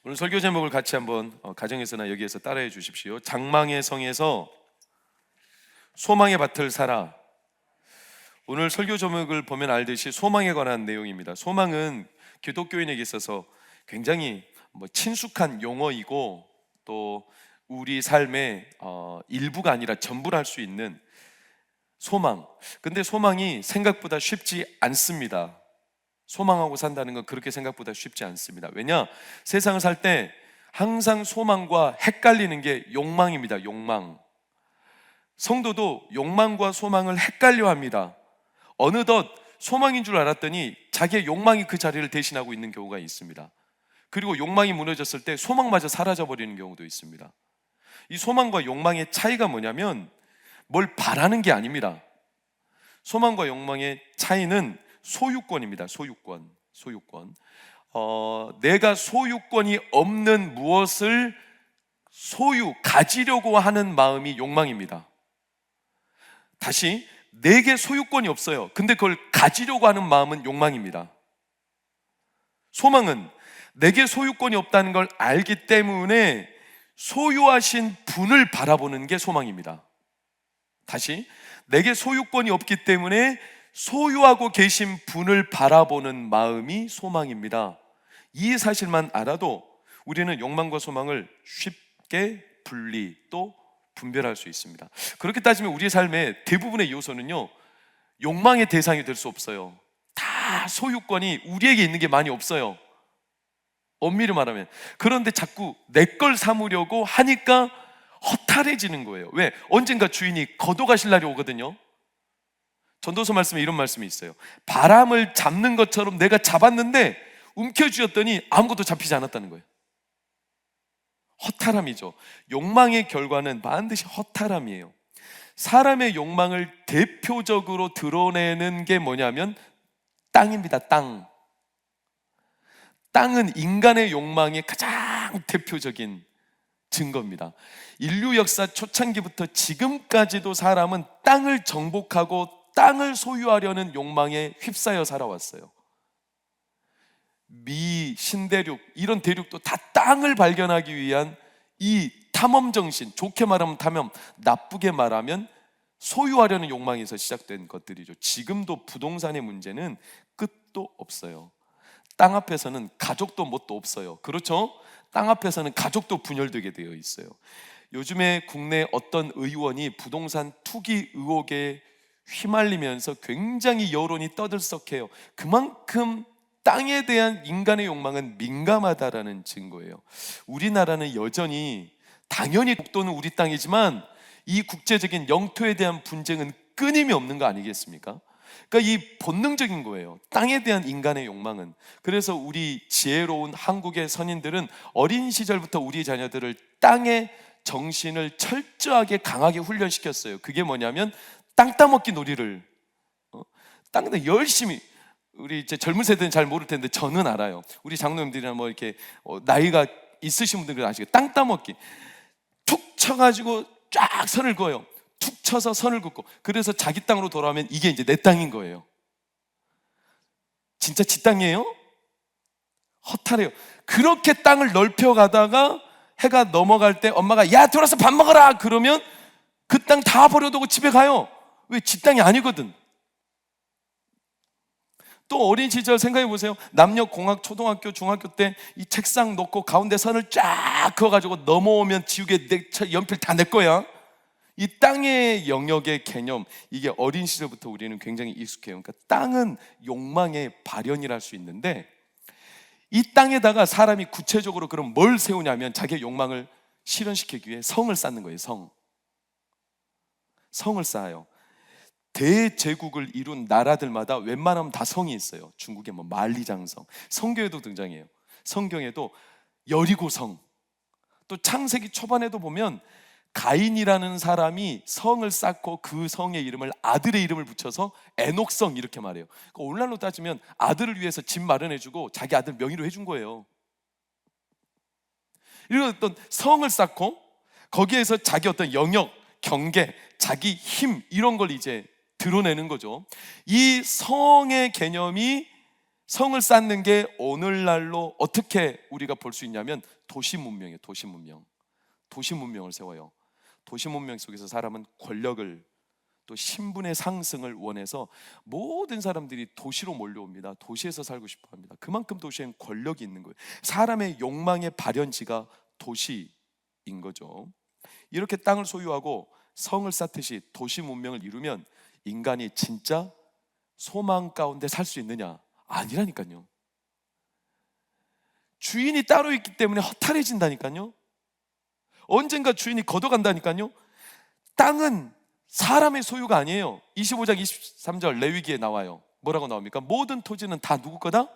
오늘 설교 제목을 같이 한번 가정에서나 여기에서 따라해 주십시오. 장망의 성에서 소망의 밭을 사라. 오늘 설교 제목을 보면 알듯이 소망에 관한 내용입니다. 소망은 기독교인에게 있어서 굉장히 친숙한 용어이고 또 우리 삶의 일부가 아니라 전부를 할 수 있는 소망. 근데 소망이 생각보다 쉽지 않습니다. 소망하고 산다는 건 그렇게 생각보다 쉽지 않습니다. 왜냐? 세상을 살 때 항상 소망과 헷갈리는 게 욕망입니다. 욕망. 성도도 욕망과 소망을 헷갈려 합니다. 어느덧 소망인 줄 알았더니 자기의 욕망이 그 자리를 대신하고 있는 경우가 있습니다. 그리고 욕망이 무너졌을 때 소망마저 사라져버리는 경우도 있습니다. 이 소망과 욕망의 차이가 뭐냐면 뭘 바라는 게 아닙니다. 소망과 욕망의 차이는 소유권입니다. 소유권. 내가 소유권이 없는 무엇을 가지려고 하는 마음이 욕망입니다. 다시, 내게 소유권이 없어요. 근데 그걸 가지려고 하는 마음은 욕망입니다. 소망은 내게 소유권이 없다는 걸 알기 때문에 소유하신 분을 바라보는 게 소망입니다. 다시, 내게 소유권이 없기 때문에 소유하고 계신 분을 바라보는 마음이 소망입니다. 이 사실만 알아도 우리는 욕망과 소망을 쉽게 분리 또 분별할 수 있습니다. 그렇게 따지면 우리의 삶의 대부분의 요소는요, 욕망의 대상이 될 수 없어요. 다 소유권이 우리에게 있는 게 많이 없어요. 엄밀히 말하면. 그런데 자꾸 내 걸 삼으려고 하니까 허탈해지는 거예요. 왜? 언젠가 주인이 걷어가실 날이 오거든요. 전도서 말씀에 이런 말씀이 있어요. 바람을 잡는 것처럼 내가 잡았는데 움켜쥐었더니 아무것도 잡히지 않았다는 거예요. 허탈함이죠. 욕망의 결과는 반드시 허탈함이에요. 사람의 욕망을 대표적으로 드러내는 게 뭐냐면 땅입니다. 땅은 인간의 욕망의 가장 대표적인 증거입니다. 인류 역사 초창기부터 지금까지도 사람은 땅을 정복하고 땅을 소유하려는 욕망에 휩싸여 살아왔어요. 미, 신대륙, 이런 대륙도 다 땅을 발견하기 위한 이 탐험정신, 좋게 말하면 탐험, 나쁘게 말하면 소유하려는 욕망에서 시작된 것들이죠. 지금도 부동산의 문제는 끝도 없어요. 땅 앞에서는 가족도 뭣도 없어요. 그렇죠? 땅 앞에서는 가족도 분열되게 되어 있어요. 요즘에 국내 어떤 의원이 부동산 투기 의혹에 휘말리면서 굉장히 여론이 떠들썩해요. 그만큼 땅에 대한 인간의 욕망은 민감하다라는 증거예요. 우리나라는 여전히 당연히 국토는 우리 땅이지만 이 국제적인 영토에 대한 분쟁은 끊임이 없는 거 아니겠습니까? 그러니까 이 본능적인 거예요. 땅에 대한 인간의 욕망은. 그래서 우리 지혜로운 한국의 선인들은 어린 시절부터 우리 자녀들을 땅의 정신을 철저하게 강하게 훈련시켰어요. 그게 뭐냐면 땅 따먹기 놀이를 땅에 열심히. 우리 이제 젊은 세대는 잘 모를 텐데 저는 알아요. 우리 장로님들이나 뭐 이렇게 나이가 있으신 분들은 아시겠죠? 땅 따먹기 툭 쳐가지고 쫙 선을 그어요. 툭 쳐서 선을 긋고, 그래서 자기 땅으로 돌아오면 이게 이제 내 땅인 거예요. 진짜 지 땅이에요? 허탈해요. 그렇게 땅을 넓혀가다가 해가 넘어갈 때 엄마가 야 돌아서 밥 먹어라 그러면 그 땅 다 버려두고 집에 가요. 왜? 지 땅이 아니거든. 또 어린 시절 생각해 보세요. 남녀공학 초등학교 중학교 때 이 책상 놓고 가운데 선을 쫙 그어가지고 넘어오면 지우개 연필 다 내 거야. 이 땅의 영역의 개념, 이게 어린 시절부터 우리는 굉장히 익숙해요. 그러니까 땅은 욕망의 발현이라 할 수 있는데, 이 땅에다가 사람이 구체적으로 그럼 뭘 세우냐면 자기의 욕망을 실현시키기 위해 성을 쌓는 거예요. 성을 쌓아요. 대제국을 이룬 나라들마다 웬만하면 다 성이 있어요. 중국에 뭐 만리장성, 성경에도 등장해요. 성경에도 여리고성, 또 창세기 초반에도 보면 가인이라는 사람이 성을 쌓고 그 성의 이름을 아들의 이름을 붙여서 에녹성 이렇게 말해요. 그러니까 오늘날로 따지면 아들을 위해서 집 마련해주고 자기 아들 명의로 해준 거예요. 이런 어떤 성을 쌓고 거기에서 자기 어떤 영역, 경계, 자기 힘 이런 걸 이제 드러내는 거죠. 이 성의 개념이 성을 쌓는 게 오늘날로 어떻게 우리가 볼 수 있냐면 도시 문명이에요. 도시 문명. 도시 문명을 세워요. 도시 문명 속에서 사람은 권력을 또 신분의 상승을 원해서 모든 사람들이 도시로 몰려옵니다. 도시에서 살고 싶어 합니다. 그만큼 도시엔 권력이 있는 거예요. 사람의 욕망의 발현지가 도시인 거죠. 이렇게 땅을 소유하고 성을 쌓듯이 도시 문명을 이루면 인간이 진짜 소망 가운데 살 수 있느냐? 아니라니까요. 주인이 따로 있기 때문에 허탈해진다니까요. 언젠가 주인이 걷어간다니까요. 땅은 사람의 소유가 아니에요. 25장 23절 레위기에 나와요. 뭐라고 나옵니까? 모든 토지는 다 누구 거다?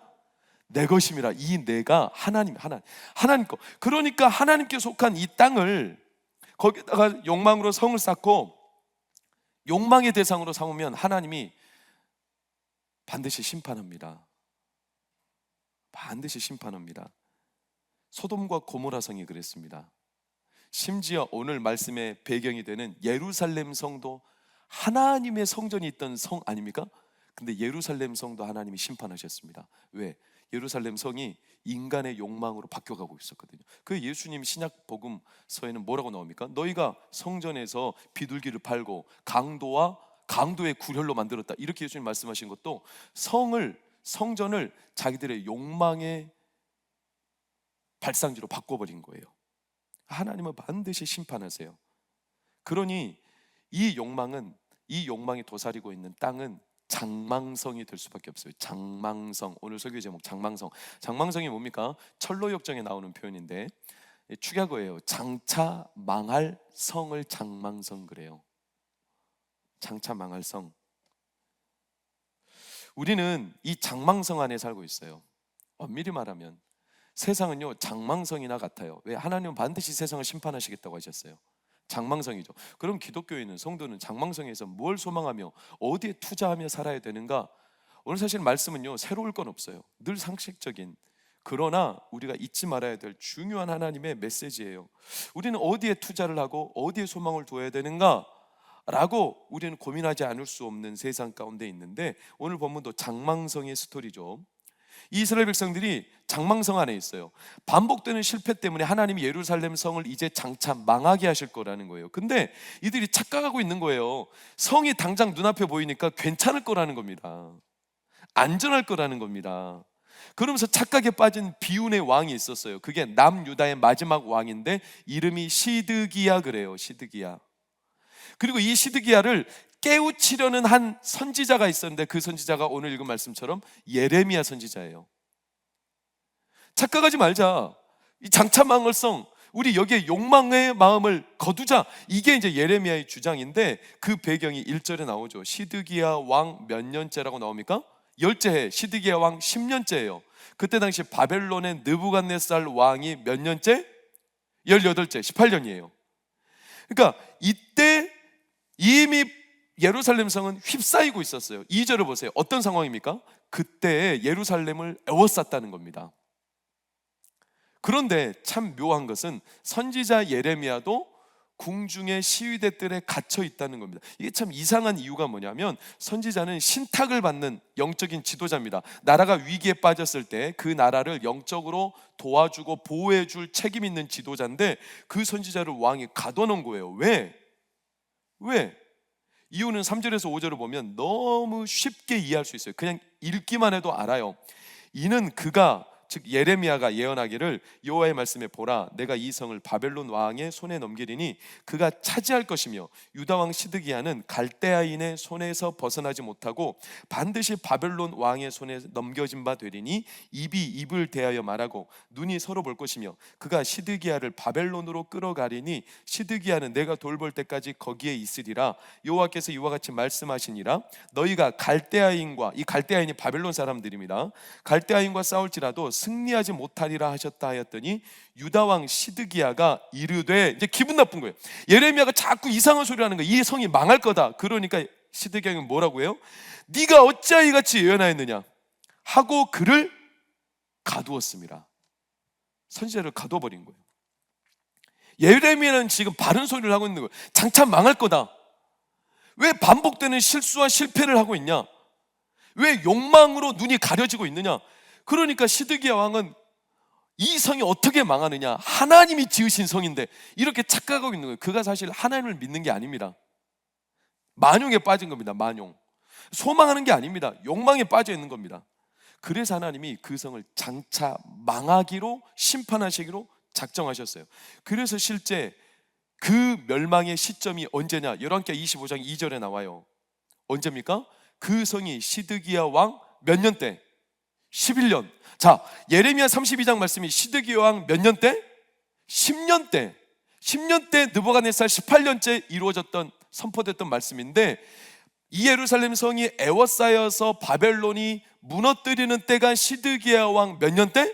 내 것임이라. 이 내가 하나님 거. 그러니까 하나님께 속한 이 땅을 거기다가 욕망으로 성을 쌓고 욕망의 대상으로 삼으면 하나님이 반드시 심판합니다. 반드시 심판합니다. 소돔과 고모라 성이 그랬습니다. 심지어 오늘 말씀의 배경이 되는 예루살렘 성도 하나님의 성전이 있던 성 아닙니까? 근데 예루살렘 성도 하나님이 심판하셨습니다. 왜? 예루살렘 성이 인간의 욕망으로 바뀌어가고 있었거든요. 그 예수님 신약 복음서에는 뭐라고 나옵니까? 너희가 성전에서 비둘기를 팔고 강도의 굴혈로 만들었다. 이렇게 예수님 말씀하신 것도 성전을 자기들의 욕망의 발상지로 바꿔버린 거예요. 하나님은 반드시 심판하세요. 그러니 이 욕망이 도사리고 있는 땅은 장망성이 될 수밖에 없어요. 장망성. 오늘 설교 제목 장망성. 장망성이 뭡니까? 철로역정에 나오는 표현인데 축약어예요. 장차 망할 성을 장망성 그래요. 장차 망할 성. 우리는 이 장망성 안에 살고 있어요. 엄밀히 말하면 세상은요 장망성이나 같아요. 왜? 하나님은 반드시 세상을 심판하시겠다고 하셨어요. 장망성이죠. 그럼 기독교인은, 성도는 장망성에서 뭘 소망하며 어디에 투자하며 살아야 되는가? 오늘 사실 말씀은요 새로울 건 없어요. 늘 상식적인, 그러나 우리가 잊지 말아야 될 중요한 하나님의 메시지예요. 우리는 어디에 투자를 하고 어디에 소망을 두어야 되는가? 라고 우리는 고민하지 않을 수 없는 세상 가운데 있는데, 오늘 본문도 장망성의 스토리죠. 이스라엘 백성들이 장망성 안에 있어요. 반복되는 실패 때문에 하나님이 예루살렘 성을 이제 장차 망하게 하실 거라는 거예요. 근데 이들이 착각하고 있는 거예요. 성이 당장 눈앞에 보이니까 괜찮을 거라는 겁니다. 안전할 거라는 겁니다. 그러면서 착각에 빠진 비운의 왕이 있었어요. 그게 남유다의 마지막 왕인데 이름이 시드기야 그래요. 시드기야. 그리고 이 시드기야를 깨우치려는 한 선지자가 있었는데 그 선지자가 오늘 읽은 말씀처럼 예레미야 선지자예요. 착각하지 말자. 이 장차 망할 성, 우리 여기에 욕망의 마음을 거두자. 이게 이제 예레미야의 주장인데 그 배경이 1절에 나오죠. 시드기야 왕 몇 년째라고 나옵니까? 10째 해. 시드기야 왕 10년째예요. 그때 당시 바벨론의 느부갓네살 왕이 몇 년째? 18째, 18년이에요. 그러니까 이때 이미 예루살렘 성은 휩싸이고 있었어요. 2절을 보세요. 어떤 상황입니까? 그때 예루살렘을 에워쌌다는 겁니다. 그런데 참 묘한 것은 선지자 예레미야도 궁중의 시위대들에 갇혀 있다는 겁니다. 이게 참 이상한 이유가 뭐냐면 선지자는 신탁을 받는 영적인 지도자입니다. 나라가 위기에 빠졌을 때 그 나라를 영적으로 도와주고 보호해줄 책임 있는 지도자인데 그 선지자를 왕이 가둬놓은 거예요. 왜? 이유는 3절에서 5절을 보면 너무 쉽게 이해할 수 있어요. 그냥 읽기만 해도 알아요. 이는 그가, 즉 예레미야가 예언하기를 여호와의 말씀에 보라, 내가 이 성을 바벨론 왕의 손에 넘기리니 그가 차지할 것이며 유다 왕 시드기야는 갈대아인의 손에서 벗어나지 못하고 반드시 바벨론 왕의 손에 넘겨진 바 되리니 입이 입을 대하여 말하고 눈이 서로 볼 것이며 그가 시드기야를 바벨론으로 끌어가리니 시드기야는 내가 돌볼 때까지 거기에 있으리라. 여호와께서 이와 같이 말씀하시니라. 너희가 갈대아인과, 이 갈대아인이 바벨론 사람들입니다, 갈대아인과 싸울지라도 승리하지 못하리라 하셨다 하였더니 유다 왕 시드기야가 이르되, 이제 기분 나쁜 거예요. 예레미야가 자꾸 이상한 소리를 하는 거예요. 이 성이 망할 거다. 그러니까 시드기야는 뭐라고 해요? 네가 어찌하여 이같이 예언하였느냐 하고 그를 가두었습니다. 선지자를 가둬버린 거예요. 예레미야는 지금 바른 소리를 하고 있는 거예요. 장차 망할 거다. 왜 반복되는 실수와 실패를 하고 있냐? 왜 욕망으로 눈이 가려지고 있느냐? 그러니까 시드기야 왕은 이 성이 어떻게 망하느냐? 하나님이 지으신 성인데 이렇게 착각하고 있는 거예요. 그가 사실 하나님을 믿는 게 아닙니다. 만용에 빠진 겁니다. 만용. 소망하는 게 아닙니다. 욕망에 빠져 있는 겁니다. 그래서 하나님이 그 성을 장차 망하기로, 심판하시기로 작정하셨어요. 그래서 실제 그 멸망의 시점이 언제냐? 열왕기하 25장 2절에 나와요. 언제입니까? 그 성이 시드기야 왕 몇 년 때? 11년. 자, 예레미야 32장 말씀이 시드기야 왕 몇 년 때? 10년 때. 10년 때 느부갓네살 18년째 이루어졌던, 선포됐던 말씀인데, 이 예루살렘 성이 애워싸여서 바벨론이 무너뜨리는 때가 시드기야 왕 몇 년 때?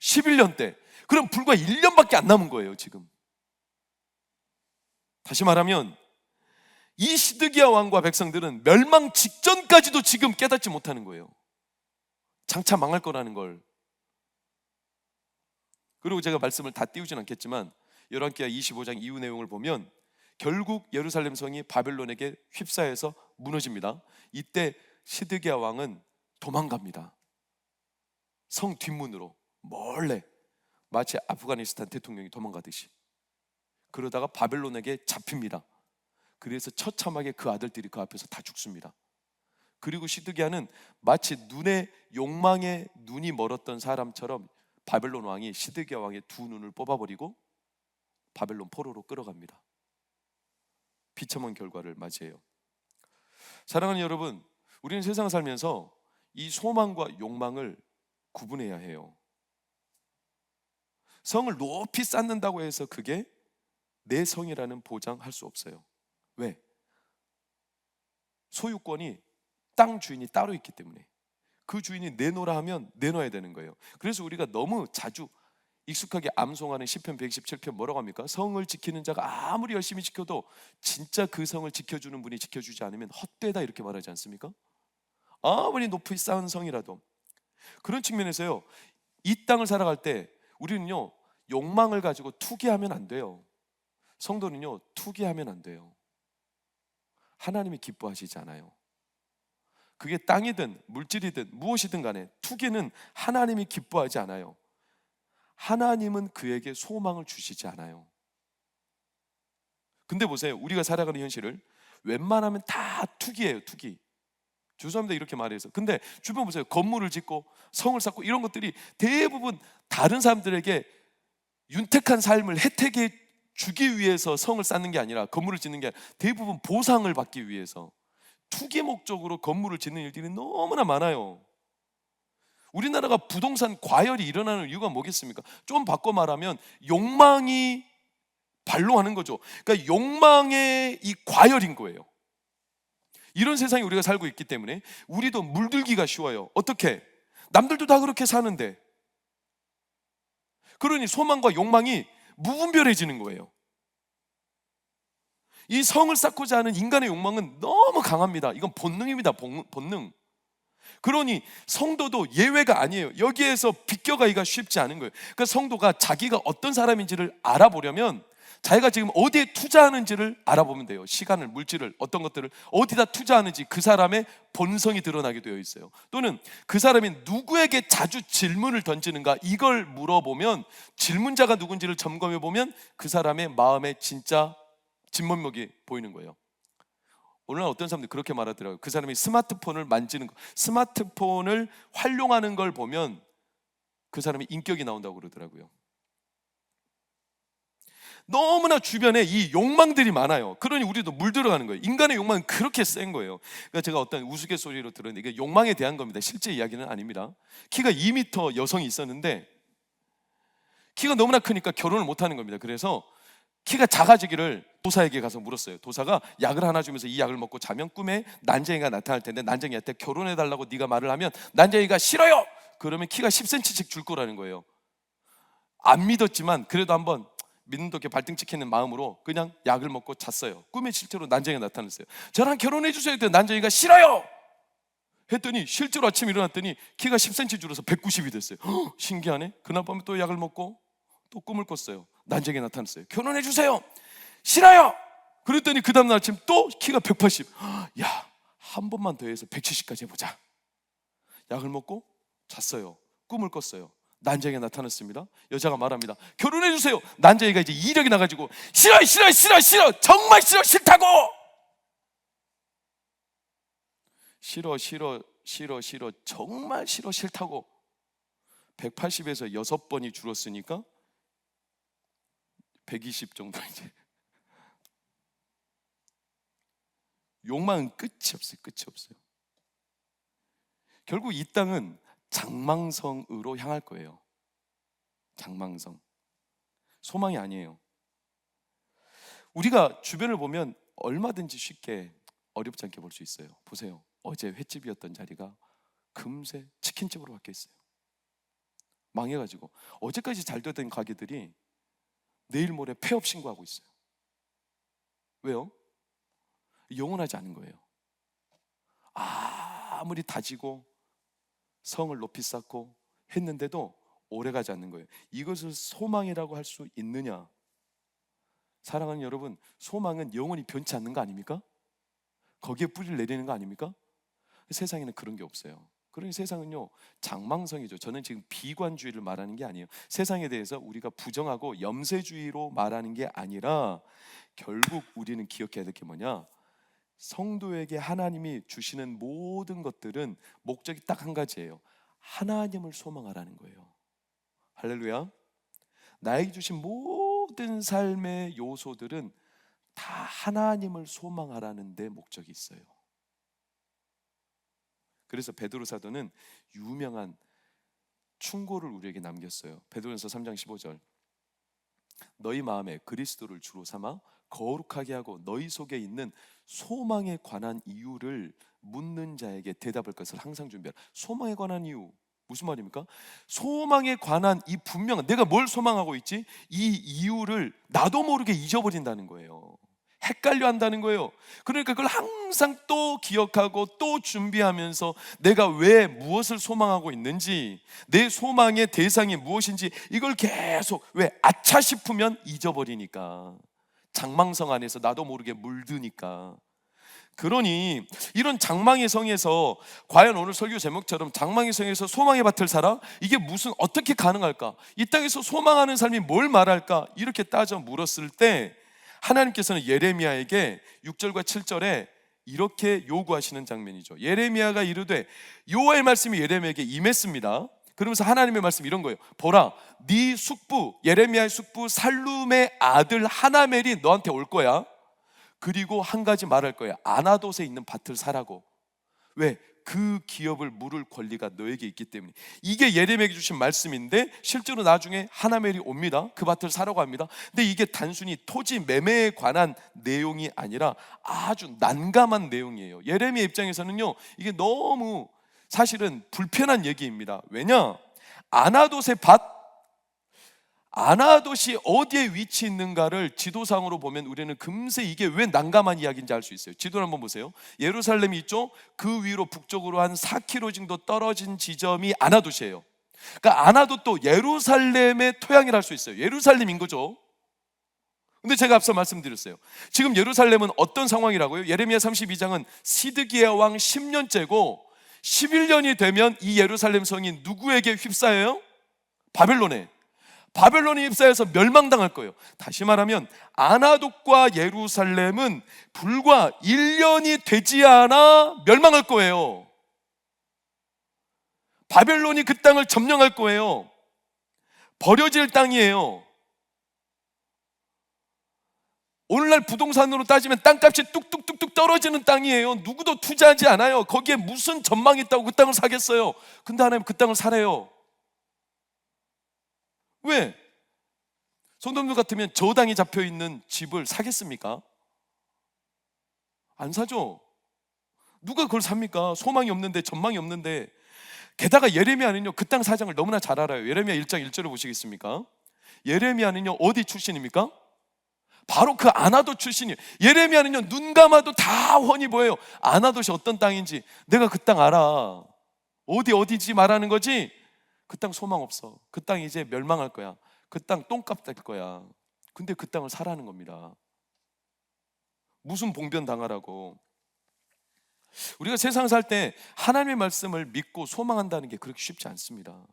11년 때. 그럼 불과 1년밖에 안 남은 거예요 지금. 다시 말하면 이 시드기야 왕과 백성들은 멸망 직전까지도 지금 깨닫지 못하는 거예요. 장차 망할 거라는 걸. 그리고 제가 말씀을 다 띄우진 않겠지만 열왕기하 25장 이후 내용을 보면 결국 예루살렘 성이 바벨론에게 휩싸여서 무너집니다. 이때 시드기야 왕은 도망갑니다. 성 뒷문으로 몰래, 마치 아프가니스탄 대통령이 도망가듯이. 그러다가 바벨론에게 잡힙니다. 그래서 처참하게 그 아들들이 그 앞에서 다 죽습니다. 그리고 시드기야는 마치 욕망에 눈이 멀었던 사람처럼 바벨론 왕이 시드기야 왕의 두 눈을 뽑아버리고 바벨론 포로로 끌어갑니다. 비참한 결과를 맞이해요. 사랑하는 여러분, 우리는 세상을 살면서 이 소망과 욕망을 구분해야 해요. 성을 높이 쌓는다고 해서 그게 내 성이라는 보장할 수 없어요. 왜? 소유권이, 땅 주인이 따로 있기 때문에. 그 주인이 내놓으라 하면 내놔야 되는 거예요. 그래서 우리가 너무 자주 익숙하게 암송하는 시편 127편 뭐라고 합니까? 성을 지키는 자가 아무리 열심히 지켜도 진짜 그 성을 지켜주는 분이 지켜주지 않으면 헛되다, 이렇게 말하지 않습니까? 아무리 높이 쌓은 성이라도. 그런 측면에서요, 이 땅을 살아갈 때 우리는요, 욕망을 가지고 투기하면 안 돼요. 성도는요, 투기하면 안 돼요. 하나님이 기뻐하시지 않아요. 그게 땅이든 물질이든 무엇이든 간에 투기는 하나님이 기뻐하지 않아요. 하나님은 그에게 소망을 주시지 않아요. 근데 보세요, 우리가 살아가는 현실을 웬만하면 다 투기예요. 투기. 죄송합니다 이렇게 말해서. 근데 주변 보세요. 건물을 짓고 성을 쌓고 이런 것들이 대부분 다른 사람들에게 윤택한 삶을 혜택해 주기 위해서 성을 쌓는 게 아니라, 건물을 짓는 게 아니라 대부분 보상을 받기 위해서 투기 목적으로 건물을 짓는 일들이 너무나 많아요. 우리나라가 부동산 과열이 일어나는 이유가 뭐겠습니까? 좀 바꿔 말하면 욕망이 발롱하는 거죠. 그러니까 욕망의 이 과열인 거예요. 이런 세상에 우리가 살고 있기 때문에 우리도 물들기가 쉬워요. 어떻게? 남들도 다 그렇게 사는데. 그러니 소망과 욕망이 무분별해지는 거예요. 이 성을 쌓고자 하는 인간의 욕망은 너무 강합니다. 이건 본능입니다. 본능. 그러니 성도도 예외가 아니에요. 여기에서 비껴가기가 쉽지 않은 거예요. 그러니까 성도가 자기가 어떤 사람인지를 알아보려면 자기가 지금 어디에 투자하는지를 알아보면 돼요. 시간을, 물질을, 어떤 것들을 어디다 투자하는지 그 사람의 본성이 드러나게 되어 있어요. 또는 그 사람이 누구에게 자주 질문을 던지는가, 이걸 물어보면, 질문자가 누군지를 점검해 보면 그 사람의 마음의 진짜 진면목이 보이는 거예요. 오늘날 어떤 사람들이 그렇게 말하더라고요. 그 사람이 스마트폰을 만지는 거, 스마트폰을 활용하는 걸 보면 그 사람이 인격이 나온다고 그러더라고요. 너무나 주변에 이 욕망들이 많아요. 그러니 우리도 물들어가는 거예요. 인간의 욕망은 그렇게 센 거예요. 그러니까 제가 어떤 우스갯소리로 들었는데 이게 욕망에 대한 겁니다. 실제 이야기는 아닙니다. 키가 2m 여성이 있었는데 키가 너무나 크니까 결혼을 못하는 겁니다. 그래서 키가 작아지기를 도사에게 가서 물었어요. 도사가 약을 하나 주면서 이 약을 먹고 자면 꿈에 난쟁이가 나타날 텐데 난쟁이한테 결혼해달라고 네가 말을 하면 난쟁이가 싫어요! 그러면 키가 10cm씩 줄 거라는 거예요. 안 믿었지만 그래도 한번 믿는 도께 발등 찍히는 마음으로 그냥 약을 먹고 잤어요. 꿈에 실제로 난쟁이가 나타났어요. 저랑 결혼해 주세요 했더니 난쟁이가 싫어요! 했더니 실제로 아침에 일어났더니 키가 10cm 줄어서 190이 됐어요. 신기하네. 그날 밤에 또 약을 먹고 또 꿈을 꿨어요. 난쟁이가 나타났어요. 결혼해 주세요. 싫어요. 그랬더니 그 다음날 아침 또 키가 180. 야, 한 번만 더 해서 170까지 해보자. 약을 먹고 잤어요. 꿈을 꿨어요. 난쟁이가 나타났습니다. 여자가 말합니다. 결혼해 주세요. 난쟁이가 이제 이력이 나가지고 싫어 싫어 싫어 싫어 정말 싫어 싫다고 싫어 싫어 싫어 싫어 정말 싫어 싫다고 180에서 6번이 줄었으니까 120 정도 이제 욕망은 끝이 없어요. 끝이 없어요. 결국 이 땅은 장망성으로 향할 거예요. 장망성. 소망이 아니에요. 우리가 주변을 보면 얼마든지 쉽게 어렵지 않게 볼 수 있어요. 보세요. 어제 횟집이었던 자리가 금세 치킨집으로 바뀌었어요. 망해가지고 어제까지 잘 되던 가게들이 내일 모레 폐업 신고하고 있어요. 왜요? 영원하지 않은 거예요. 아무리 다지고 성을 높이 쌓고 했는데도 오래가지 않는 거예요. 이것을 소망이라고 할 수 있느냐? 사랑하는 여러분, 소망은 영원히 변치 않는 거 아닙니까? 거기에 뿌리를 내리는 거 아닙니까? 세상에는 그런 게 없어요. 그러니 세상은요 장망성이죠. 저는 지금 비관주의를 말하는 게 아니에요. 세상에 대해서 우리가 부정하고 염세주의로 말하는 게 아니라 결국 우리는 기억해야 될 게 뭐냐? 성도에게 하나님이 주시는 모든 것들은 목적이 딱 한 가지예요. 하나님을 소망하라는 거예요. 할렐루야. 나에게 주신 모든 삶의 요소들은 다 하나님을 소망하라는 데 목적이 있어요. 그래서 베드로 사도는 유명한 충고를 우리에게 남겼어요. 베드로전서 3장 15절. 너희 마음에 그리스도를 주로 삼아 거룩하게 하고 너희 속에 있는 소망에 관한 이유를 묻는 자에게 대답할 것을 항상 준비하라. 소망에 관한 이유 무슨 말입니까? 소망에 관한 이 분명한 내가 뭘 소망하고 있지? 이 이유를 나도 모르게 잊어버린다는 거예요. 헷갈려 한다는 거예요. 그러니까 그걸 항상 또 기억하고 또 준비하면서 내가 왜 무엇을 소망하고 있는지, 내 소망의 대상이 무엇인지 이걸 계속 왜 아차 싶으면 잊어버리니까, 장망성 안에서 나도 모르게 물드니까. 그러니 이런 장망의 성에서 과연 오늘 설교 제목처럼 장망의 성에서 소망의 밭을 살아? 이게 무슨 어떻게 가능할까? 이 땅에서 소망하는 삶이 뭘 말할까? 이렇게 따져 물었을 때 하나님께서는 예레미야에게 6절과 7절에 이렇게 요구하시는 장면이죠. 예레미야가 이르되 여호와의 말씀이 예레미야에게 임했습니다. 그러면서 하나님의 말씀이 이런 거예요. 보라, 네 숙부 예레미야의 숙부 살룸의 아들 하나멜이 너한테 올 거야. 그리고 한 가지 말할 거야. 아나돗에 있는 밭을 사라고. 왜? 그 기업을 물을 권리가 너에게 있기 때문에. 이게 예레미야에게 주신 말씀인데 실제로 나중에 하나멜이 옵니다. 그 밭을 사라고 합니다. 근데 이게 단순히 토지 매매에 관한 내용이 아니라 아주 난감한 내용이에요. 예레미야 입장에서는요 이게 너무 사실은 불편한 얘기입니다. 왜냐? 아나돗의 밭, 아나돗이 어디에 위치 있는가를 지도상으로 보면 우리는 금세 이게 왜 난감한 이야기인지 알 수 있어요. 지도를 한번 보세요. 예루살렘이 있죠. 그 위로 북쪽으로 한 4km 정도 떨어진 지점이 아나돗이에요. 그러니까 아나돗도 예루살렘의 토양이라 할 수 있어요. 예루살렘인 거죠. 근데 제가 앞서 말씀드렸어요. 지금 예루살렘은 어떤 상황이라고요? 예레미야 32장은 시드기야 왕 10년째고 11년이 되면 이 예루살렘 성이 누구에게 휩싸여요? 바벨론에. 바벨론이 휩싸여서 멸망당할 거예요. 다시 말하면 아나돗과 예루살렘은 불과 1년이 되지 않아 멸망할 거예요. 바벨론이 그 땅을 점령할 거예요. 버려질 땅이에요. 오늘날 부동산으로 따지면 땅값이 뚝뚝뚝뚝 떨어지는 땅이에요. 누구도 투자하지 않아요. 거기에 무슨 전망이 있다고 그 땅을 사겠어요. 근데 하나님 그 땅을 사래요. 왜? 성도님들 같으면 저당이 잡혀있는 집을 사겠습니까? 안 사죠. 누가 그걸 삽니까? 소망이 없는데, 전망이 없는데. 게다가 예레미야는요 그 땅 사정을 너무나 잘 알아요. 예레미야 1장 1절을 보시겠습니까? 예레미야는요 어디 출신입니까? 바로 그 아나돗 출신이에요. 예레미야는요 눈 감아도 다 훤히 보여요. 아나돗이 어떤 땅인지. 내가 그 땅 알아. 어디지 말하는 거지. 그 땅 소망 없어. 그 땅 이제 멸망할 거야. 그 땅 똥값 될 거야. 근데 그 땅을 사라는 겁니다. 무슨 봉변 당하라고. 우리가 세상 살 때 하나님의 말씀을 믿고 소망한다는 게 그렇게 쉽지 않습니다.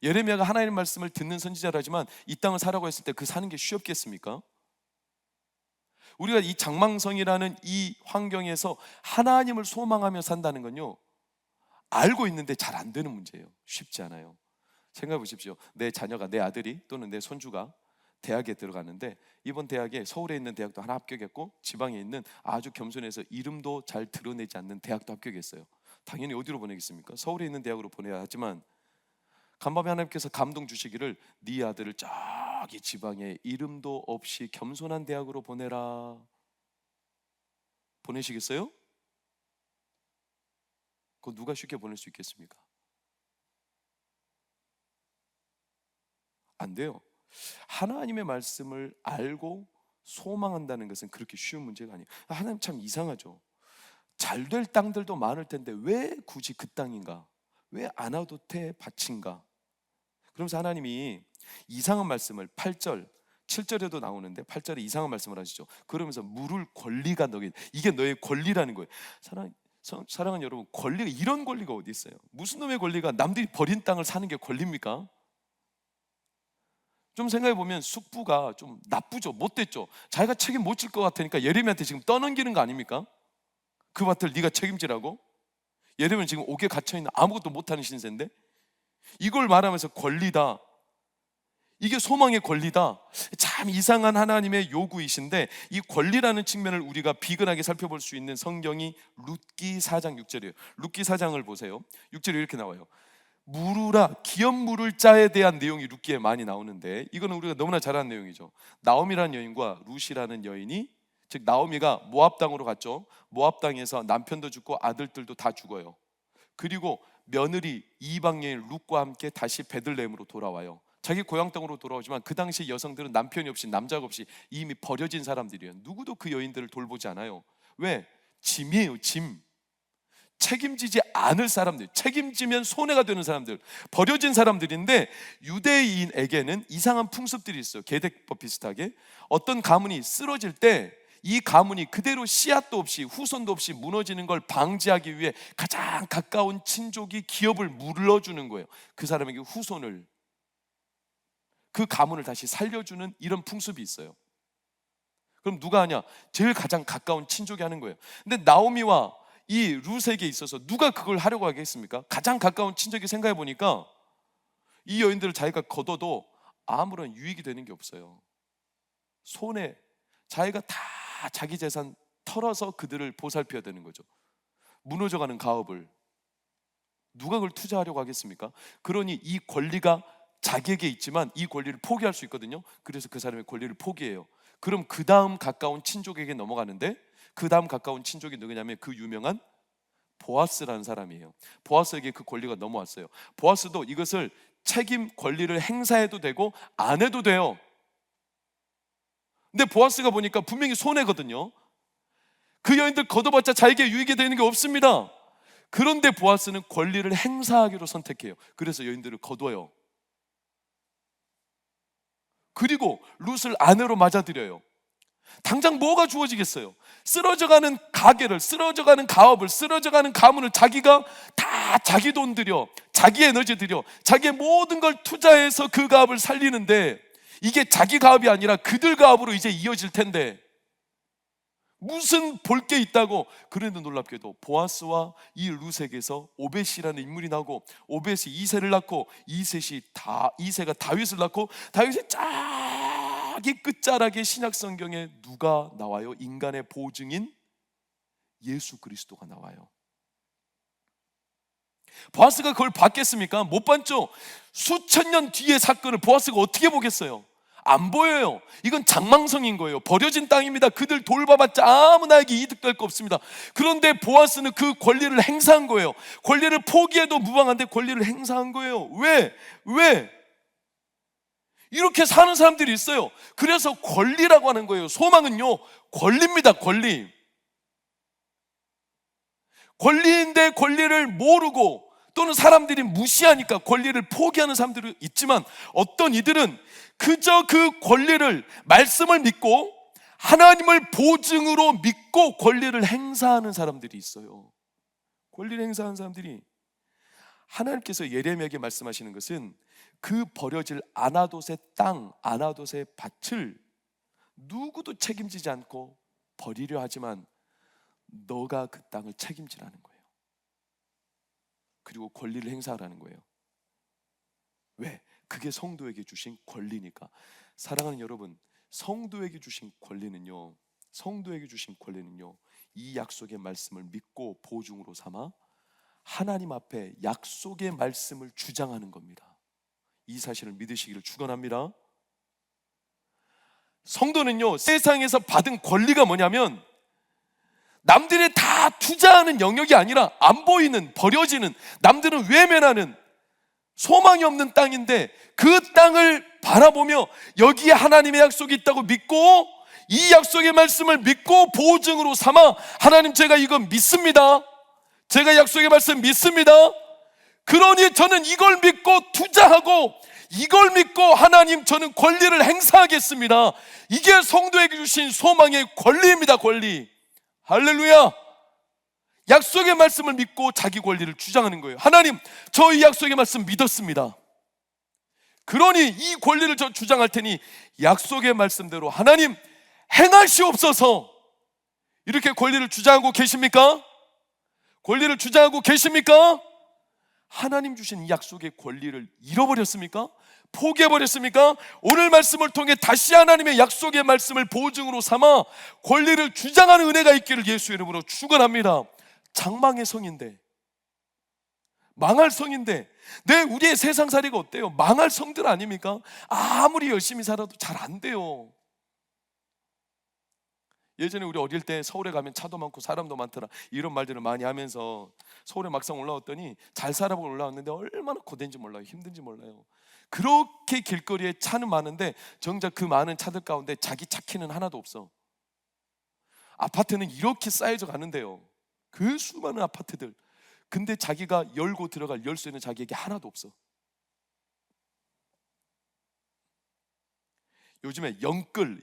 예레미야가 하나님의 말씀을 듣는 선지자라지만 이 땅을 살라고 했을 때 그 사는 게 쉬웠겠습니까? 우리가 이 장망성이라는 이 환경에서 하나님을 소망하며 산다는 건요, 알고 있는데 잘 안 되는 문제예요. 쉽지 않아요. 생각해 보십시오. 내 자녀가, 내 아들이 또는 내 손주가 대학에 들어가는데, 이번 대학에 서울에 있는 대학도 하나 합격했고 지방에 있는 아주 겸손해서 이름도 잘 드러내지 않는 대학도 합격했어요. 당연히 어디로 보내겠습니까? 서울에 있는 대학으로 보내야 하지만 간밤에 하나님께서 감동 주시기를 네 아들을 저기 지방에 이름도 없이 겸손한 대학으로 보내라. 보내시겠어요? 그거 누가 쉽게 보낼 수 있겠습니까? 안 돼요. 하나님의 말씀을 알고 소망한다는 것은 그렇게 쉬운 문제가 아니에요. 하나님 참 이상하죠. 잘 될 땅들도 많을 텐데 왜 굳이 그 땅인가? 왜 아나도테 밭인가? 그러면서 하나님이 이상한 말씀을 8절, 7절에도 나오는데 8절에 이상한 말씀을 하시죠. 그러면서 물을 권리가 너게, 이게 너의 권리라는 거예요. 사랑하는 여러분, 권리가, 이런 권리가 어디 있어요? 무슨 놈의 권리가 남들이 버린 땅을 사는 게 권리입니까? 좀 생각해 보면 숙부가 좀 나쁘죠, 못됐죠. 자기가 책임 못 질 것 같으니까 예레미야한테 지금 떠넘기는 거 아닙니까? 그 밭을 네가 책임지라고. 예레미야는 지금 옥에 갇혀 있는 아무것도 못하는 신세인데 이걸 말하면서 권리다, 이게 소망의 권리다. 참 이상한 하나님의 요구이신데, 이 권리라는 측면을 우리가 비근하게 살펴볼 수 있는 성경이 룻기 4장 6절이에요. 룻기 4장을 보세요. 6절에 이렇게 나와요. 물으라, 기업 물을 자에 대한 내용이 룻기에 많이 나오는데, 이거는 우리가 너무나 잘 아는 내용이죠. 나오미라는 여인과 룻이라는 여인이, 즉 나오미가 모압 땅으로 갔죠. 모압 땅에서 남편도 죽고 아들들도 다 죽어요. 그리고 며느리 이방 여인 룻과 함께 다시 베들레헴으로 돌아와요. 자기 고향 땅으로 돌아오지만 그 당시 여성들은 남편이 없이, 남자가 없이 이미 버려진 사람들이에요. 누구도 그 여인들을 돌보지 않아요. 왜? 짐이에요, 짐. 책임지지 않을 사람들, 책임지면 손해가 되는 사람들, 버려진 사람들인데, 유대인에게는 이상한 풍습들이 있어요. 계대법 비슷하게 어떤 가문이 쓰러질 때 이 가문이 그대로 씨앗도 없이 후손도 없이 무너지는 걸 방지하기 위해 가장 가까운 친족이 기업을 물러주는 거예요. 그 사람에게 후손을, 그 가문을 다시 살려주는 이런 풍습이 있어요. 그럼 누가 하냐? 제일 가장 가까운 친족이 하는 거예요. 근데 나오미와 이 룻에게 있어서 누가 그걸 하려고 하겠습니까? 가장 가까운 친족이 생각해 보니까 이 여인들을 자기가 거둬도 아무런 유익이 되는 게 없어요. 손에 자기가 다 자기 재산 털어서 그들을 보살펴야 되는 거죠. 무너져가는 가업을 누가 그걸 투자하려고 하겠습니까? 그러니 이 권리가 자기에게 있지만 이 권리를 포기할 수 있거든요. 그래서 그 사람의 권리를 포기해요. 그럼 그 다음 가까운 친족에게 넘어가는데, 그 다음 가까운 친족이 누구냐면 그 유명한 보아스라는 사람이에요. 보아스에게 그 권리가 넘어왔어요. 보아스도 이것을 책임 권리를 행사해도 되고 안 해도 돼요. 근데 보아스가 보니까 분명히 손해거든요. 그 여인들 걷어봤자 자기에게 유익이 되는 게 없습니다. 그런데 보아스는 권리를 행사하기로 선택해요. 그래서 여인들을 거둬요. 그리고 룻을 아내로 맞아들여요. 당장 뭐가 주어지겠어요? 쓰러져가는 가게를, 쓰러져가는 가업을, 쓰러져가는 가문을 자기가 다 자기 돈 들여, 자기 에너지 들여, 자기의 모든 걸 투자해서 그 가업을 살리는데, 이게 자기 가업이 아니라 그들 가업으로 이제 이어질 텐데 무슨 볼 게 있다고. 그런데 놀랍게도 보아스와 이 룻에게서 오벳이라는 인물이 나오고, 오벳이 이새를 낳고, 이새가 다윗을 낳고, 다윗의 자기 끝자락에 신약 성경에 누가 나와요? 인간의 보증인 예수 그리스도가 나와요. 보아스가 그걸 봤겠습니까? 못 봤죠. 수천 년 뒤의 사건을 보아스가 어떻게 보겠어요? 안 보여요. 이건 장망성인 거예요. 버려진 땅입니다. 그들 돌봐봤자 아무 나에게 이득될 거 없습니다. 그런데 보아스는 그 권리를 행사한 거예요. 권리를 포기해도 무방한데 권리를 행사한 거예요. 왜? 이렇게 사는 사람들이 있어요. 그래서 권리라고 하는 거예요. 소망은요, 권리입니다. 권리인데 권리를 모르고, 또는 사람들이 무시하니까 권리를 포기하는 사람들이 있지만, 어떤 이들은 그저 그 권리를, 말씀을 믿고 하나님을 보증으로 믿고 권리를 행사하는 사람들이 있어요. 권리를 행사하는 사람들이, 하나님께서 예레미야에게 말씀하시는 것은 그 버려질 아나돗의 땅, 아나돗의 밭을 누구도 책임지지 않고 버리려 하지만 너가 그 땅을 책임지라는 거예요. 그리고 권리를 행사하라는 거예요. 왜? 그게 성도에게 주신 권리니까. 사랑하는 여러분, 성도에게 주신 권리는요, 이 약속의 말씀을 믿고 보증으로 삼아 하나님 앞에 약속의 말씀을 주장하는 겁니다. 이 사실을 믿으시기를 축원합니다. 성도는요, 세상에서 받은 권리가 뭐냐면 남들이 다 투자하는 영역이 아니라 안 보이는, 버려지는, 남들은 외면하는 소망이 없는 땅인데, 그 땅을 바라보며 여기에 하나님의 약속이 있다고 믿고 이 약속의 말씀을 믿고 보증으로 삼아, 하나님 제가 이거 믿습니다, 제가 약속의 말씀 믿습니다, 그러니 저는 이걸 믿고 투자하고 이걸 믿고 하나님 저는 권리를 행사하겠습니다. 이게 성도에게 주신 소망의 권리입니다. 권리. 할렐루야. 약속의 말씀을 믿고 자기 권리를 주장하는 거예요. 하나님, 저 이 약속의 말씀 믿었습니다. 그러니 이 권리를 저 주장할 테니 약속의 말씀대로 하나님 행하시옵소서. 이렇게 권리를 주장하고 계십니까? 권리를 주장하고 계십니까? 하나님 주신 이 약속의 권리를 잃어버렸습니까? 포기해버렸습니까? 오늘 말씀을 통해 다시 하나님의 약속의 말씀을 보증으로 삼아 권리를 주장하는 은혜가 있기를 예수 이름으로 축원합니다. 장망의 성인데, 망할 성인데, 우리의 세상살이가 어때요? 망할 성들 아닙니까? 아무리 열심히 살아도 잘 안 돼요. 예전에 우리 어릴 때 서울에 가면 차도 많고 사람도 많더라, 이런 말들을 많이 하면서 서울에 막상 올라왔더니 잘 살아보고 올라왔는데 얼마나 고된지 몰라요. 힘든지 몰라요. 그렇게 길거리에 차는 많은데 정작 그 많은 차들 가운데 자기 차 키는 하나도 없어. 아파트는 이렇게 쌓여져 가는데요, 그 수많은 아파트들, 근데 자기가 열고 들어갈 열쇠는 자기에게 하나도 없어. 요즘에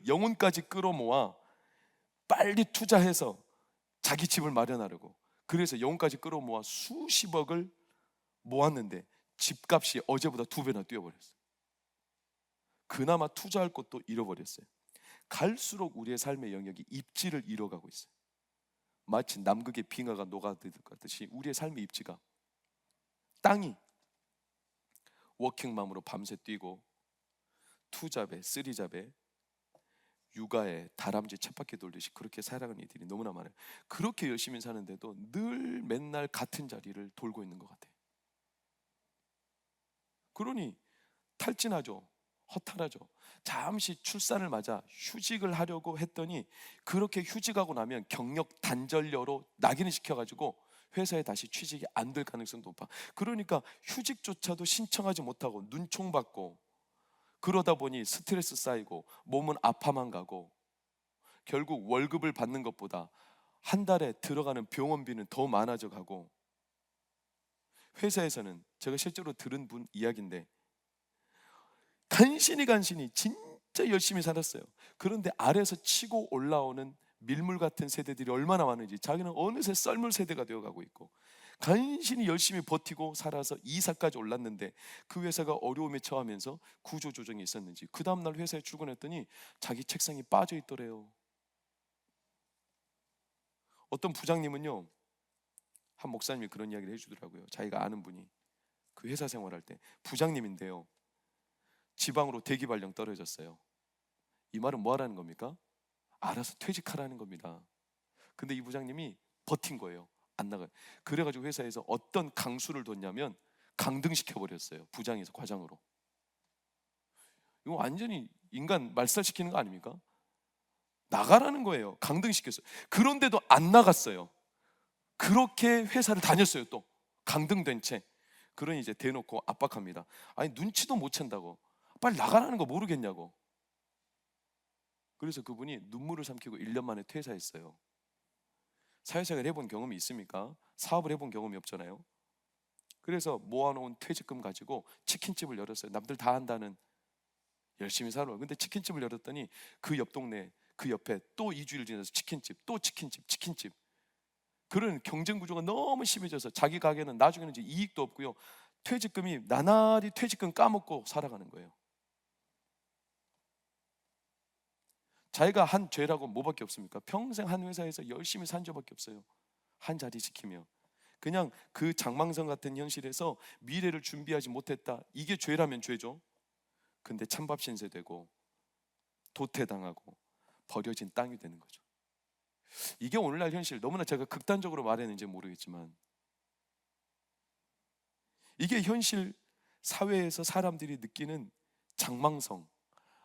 영혼까지 끌어모아 빨리 투자해서 자기 집을 마련하려고, 그래서 영혼까지 끌어모아 수십억을 모았는데 집값이 어제보다 2배나 뛰어버렸어요. 그나마 투자할 것도 잃어버렸어요. 갈수록 우리의 삶의 영역이 입지를 잃어가고 있어요. 마치 남극의 빙하가 녹아들듯이 우리의 삶의 입지가, 땅이 워킹맘으로 밤새 뛰고 투잡에, 쓰리잡에, 육아에 다람쥐 쳇바퀴 돌듯이 그렇게 살아가는 이들이 너무나 많아요. 그렇게 열심히 사는데도 늘 맨날 같은 자리를 돌고 있는 것 같아요. 그러니 탈진하죠, 허탈하죠. 잠시 출산을 맞아 휴직을 하려고 했더니 그렇게 휴직하고 나면 경력 단절료로 낙인을 시켜가지고 회사에 다시 취직이 안 될 가능성도 높아. 그러니까 휴직조차도 신청하지 못하고 눈총받고, 그러다 보니 스트레스 쌓이고 몸은 아파만 가고, 결국 월급을 받는 것보다 한 달에 들어가는 병원비는 더 많아져 가고, 회사에서는 제가 실제로 들은 분 이야기인데 간신히 진짜 열심히 살았어요. 그런데 아래에서 치고 올라오는 밀물 같은 세대들이 얼마나 많은지, 자기는 어느새 썰물 세대가 되어가고 있고, 간신히 열심히 버티고 살아서 이사까지 올랐는데 그 회사가 어려움에 처하면서 구조조정이 있었는지 그 다음날 회사에 출근했더니 자기 책상이 빠져 있더래요. 어떤 부장님은요, 한 목사님이 그런 이야기를 해주더라고요. 자기가 아는 분이 그 회사 생활할 때, 부장님인데요, 지방으로 대기 발령 떨어졌어요. 이 말은 뭐 하라는 겁니까? 알아서 퇴직하라는 겁니다. 근데 이 부장님이 버틴 거예요. 안 나가요. 그래가지고 회사에서 어떤 강수를 뒀냐면 강등시켜버렸어요. 부장에서 과장으로. 이거 완전히 인간 말살시키는 거 아닙니까? 나가라는 거예요. 강등시켰어요. 그런데도 안 나갔어요. 그렇게 회사를 다녔어요. 또 강등된 채. 그러니 이제 대놓고 압박합니다. 아니 눈치도 못 챈다고, 빨리 나가라는 거 모르겠냐고. 그래서 그분이 눈물을 삼키고 1년 만에 퇴사했어요. 사회생활 해본 경험이 있습니까? 사업을 해본 경험이 없잖아요. 그래서 모아놓은 퇴직금 가지고 치킨집을 열었어요. 남들 다 한다는, 열심히 살아요. 근데 치킨집을 열었더니 그 옆 동네 그 옆에 또 2주일 지나서 치킨집, 또 치킨집, 치킨집. 그런 경쟁 구조가 너무 심해져서 자기 가게는 나중에는 이제 이익도 없고요, 퇴직금이 나날이 퇴직금 까먹고 살아가는 거예요. 자기가 한 죄라고 뭐밖에 없습니까? 평생 한 회사에서 열심히 산 죄밖에 없어요. 한 자리 지키며. 그냥 그 장망성 같은 현실에서 미래를 준비하지 못했다, 이게 죄라면 죄죠. 근데 찬밥 신세되고 도태당하고 버려진 땅이 되는 거죠. 이게 오늘날 현실, 너무나 제가 극단적으로 말했는지 모르겠지만 이게 현실 사회에서 사람들이 느끼는 장망성.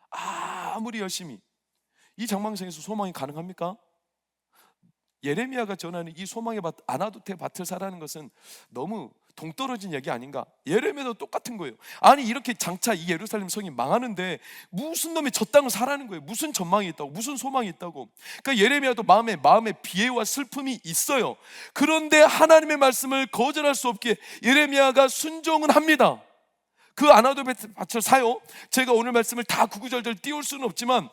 아무리 열심히, 이 장망성에서 소망이 가능합니까? 예레미야가 전하는 이 소망의 밭, 아나도테 밭을 사라는 것은 너무 동떨어진 얘기 아닌가? 예레미야도 똑같은 거예요. 아니 이렇게 장차 이 예루살렘 성이 망하는데 무슨 놈이 저 땅을 사라는 거예요. 무슨 전망이 있다고, 무슨 소망이 있다고. 그러니까 예레미야도 마음에 비애와 슬픔이 있어요. 그런데 하나님의 말씀을 거절할 수 없기에 예레미야가 순종은 합니다. 그 아나도테 밭을 사요. 제가 오늘 말씀을 다 구구절절 띄울 수는 없지만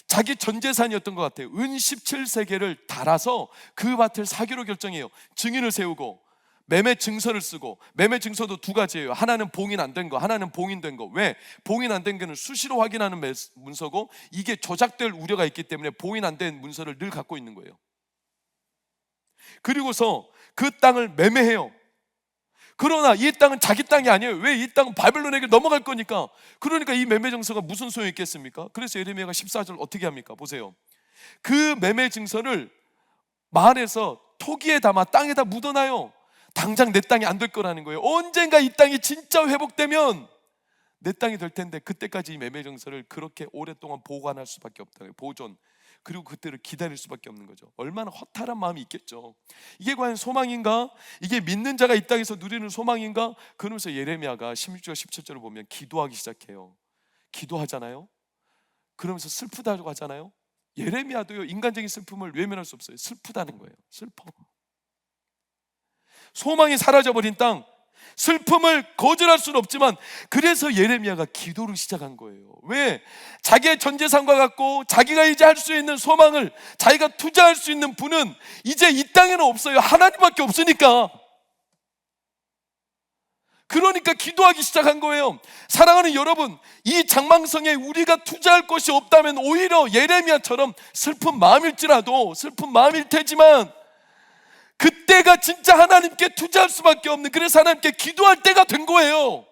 자기 전 재산이었던 것 같아요. 은 17세겔을 달아서 그 밭을 사기로 결정해요. 증인을 세우고 매매 증서를 쓰고, 매매 증서도 두 가지예요. 하나는 봉인 안 된 거, 하나는 봉인된 거. 왜? 봉인 안 된 거는 수시로 확인하는 문서고, 이게 조작될 우려가 있기 때문에 봉인 안 된 문서를 늘 갖고 있는 거예요. 그리고서 그 땅을 매매해요. 그러나 이 땅은 자기 땅이 아니에요. 왜? 이 땅은 바벨론에게 넘어갈 거니까. 그러니까 이 매매 증서가 무슨 소용이 있겠습니까? 그래서 예레미야가 14절 어떻게 합니까? 보세요. 그 매매 증서를 마을에서 토기에 담아 땅에다 묻어놔요. 당장 내 땅이 안 될 거라는 거예요. 언젠가 이 땅이 진짜 회복되면 내 땅이 될 텐데, 그때까지 이 매매 증서를 그렇게 오랫동안 보관할 수밖에 없다는 거예요. 보존. 그리고 그때를 기다릴 수밖에 없는 거죠. 얼마나 허탈한 마음이 있겠죠. 이게 과연 소망인가? 이게 믿는 자가 이 땅에서 누리는 소망인가? 그러면서 예레미야가 16절 17절을 보면 기도하기 시작해요. 기도하잖아요. 그러면서 슬프다고 하잖아요. 예레미야도요, 인간적인 슬픔을 외면할 수 없어요. 슬프다는 거예요. 슬퍼. 소망이 사라져버린 땅, 슬픔을 거절할 수는 없지만, 그래서 예레미야가 기도를 시작한 거예요. 왜? 자기의 전 재산과 같고 자기가 이제 할 수 있는 소망을, 자기가 투자할 수 있는 분은 이제 이 땅에는 없어요. 하나님밖에 없으니까. 그러니까 기도하기 시작한 거예요. 사랑하는 여러분, 이 장망성에 우리가 투자할 것이 없다면 오히려 예레미야처럼 슬픈 마음일지라도, 슬픈 마음일 테지만 그때가 진짜 하나님께 투자할 수밖에 없는, 그래서 하나님께 기도할 때가 된 거예요.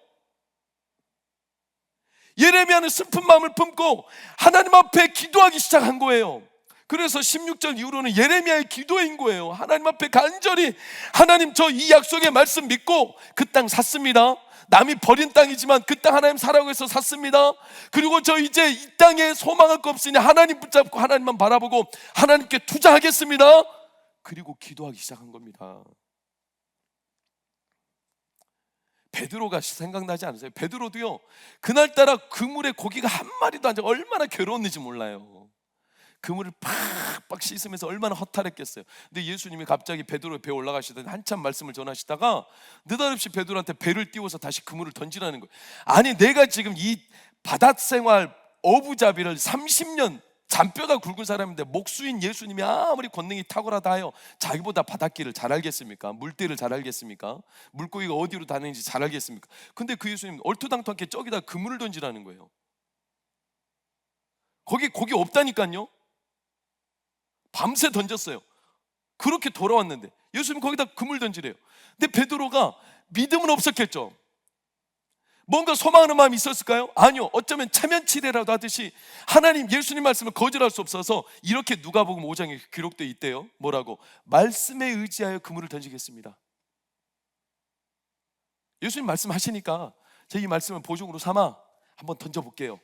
예레미야는 슬픈 마음을 품고 하나님 앞에 기도하기 시작한 거예요. 그래서 16절 이후로는 예레미야의 기도인 거예요. 하나님 앞에 간절히, 하나님 저 이 약속의 말씀 믿고 그 땅 샀습니다. 남이 버린 땅이지만 그 땅 하나님 사라고 해서 샀습니다. 그리고 저 이제 이 땅에 소망할 거 없으니 하나님 붙잡고 하나님만 바라보고 하나님께 투자하겠습니다. 그리고 기도하기 시작한 겁니다. 베드로가 생각나지 않으세요? 베드로도요, 그날따라 그물에 고기가 한 마리도 안 잡아 얼마나 괴로웠는지 몰라요. 그물을 팍팍 씻으면서 얼마나 허탈했겠어요. 근데 예수님이 갑자기 베드로의 배에 올라가시더니 한참 말씀을 전하시다가 느닷없이 베드로한테 배를 띄워서 다시 그물을 던지라는 거예요. 아니 내가 지금 이 바닷생활 어부잡이를 30년 잔뼈가 굵은 사람인데 목수인 예수님이 아무리 권능이 탁월하다 하여 자기보다 바닷길을 잘 알겠습니까? 물때를 잘 알겠습니까? 물고기가 어디로 다니는지 잘 알겠습니까? 근데 그 예수님 얼토당토하게 저기다 그물을 던지라는 거예요. 거기 고기 없다니까요. 밤새 던졌어요. 그렇게 돌아왔는데 예수님 거기다 그물 던지래요. 근데 베드로가 믿음은 없었겠죠. 뭔가 소망하는 마음이 있었을까요? 아니요. 어쩌면 체면치레라도 하듯이 하나님, 예수님 말씀을 거절할 수 없어서 이렇게 누가복음 5장에 기록되어 있대요. 뭐라고? 말씀에 의지하여 그물을 던지겠습니다. 예수님 말씀하시니까 제가 이 말씀을 보증으로 삼아 한번 던져볼게요.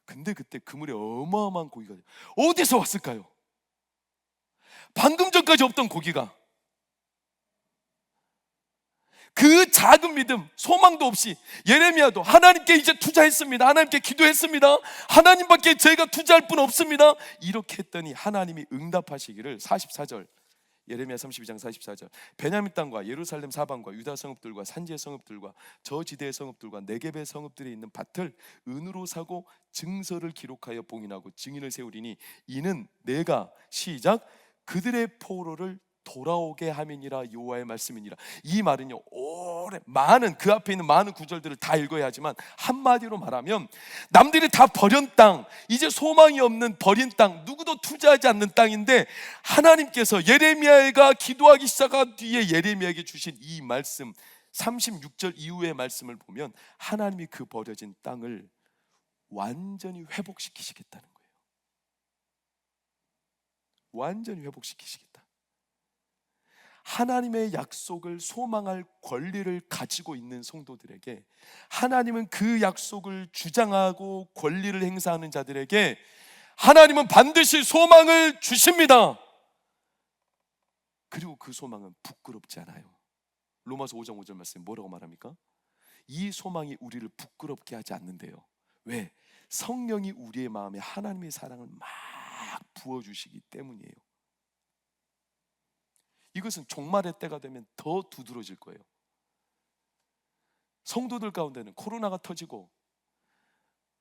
근데 그때 그물에 어마어마한 고기가 어디서 왔을까요? 방금 전까지 없던 고기가. 그 작은 믿음, 소망도 없이 예레미야도 하나님께 이제 투자했습니다. 하나님께 기도했습니다. 하나님밖에 저희가 투자할 분 없습니다. 이렇게 했더니 하나님이 응답하시기를 44절 예레미야 32장 44절. 베냐민 땅과 예루살렘 사방과 유다 성읍들과 산지의 성읍들과 저 지대의 성읍들과 네겝의 성읍들에 있는 밭을 은으로 사고 증서를 기록하여 봉인하고 증인을 세우리니 이는 내가 시작 그들의 포로를 돌아오게 함이니라. 여호와의 말씀이니라. 이 말은요, 오래 많은 그 앞에 있는 많은 구절들을 다 읽어야 하지만 한마디로 말하면 남들이 다 버린 땅, 이제 소망이 없는 버린 땅, 누구도 투자하지 않는 땅인데 하나님께서 예레미야가 기도하기 시작한 뒤에 예레미야에게 주신 이 말씀 36절 이후의 말씀을 보면 하나님이 그 버려진 땅을 완전히 회복시키시겠다는 거예요. 완전히 회복시키시겠다. 하나님의 약속을 소망할 권리를 가지고 있는 성도들에게, 하나님은 그 약속을 주장하고 권리를 행사하는 자들에게 하나님은 반드시 소망을 주십니다. 그리고 그 소망은 부끄럽지 않아요. 로마서 5장 5절 말씀 뭐라고 말합니까? 이 소망이 우리를 부끄럽게 하지 않는데요. 왜? 성령이 우리의 마음에 하나님의 사랑을 막 부어주시기 때문이에요. 이것은 종말의 때가 되면 더 두드러질 거예요. 성도들 가운데는 코로나가 터지고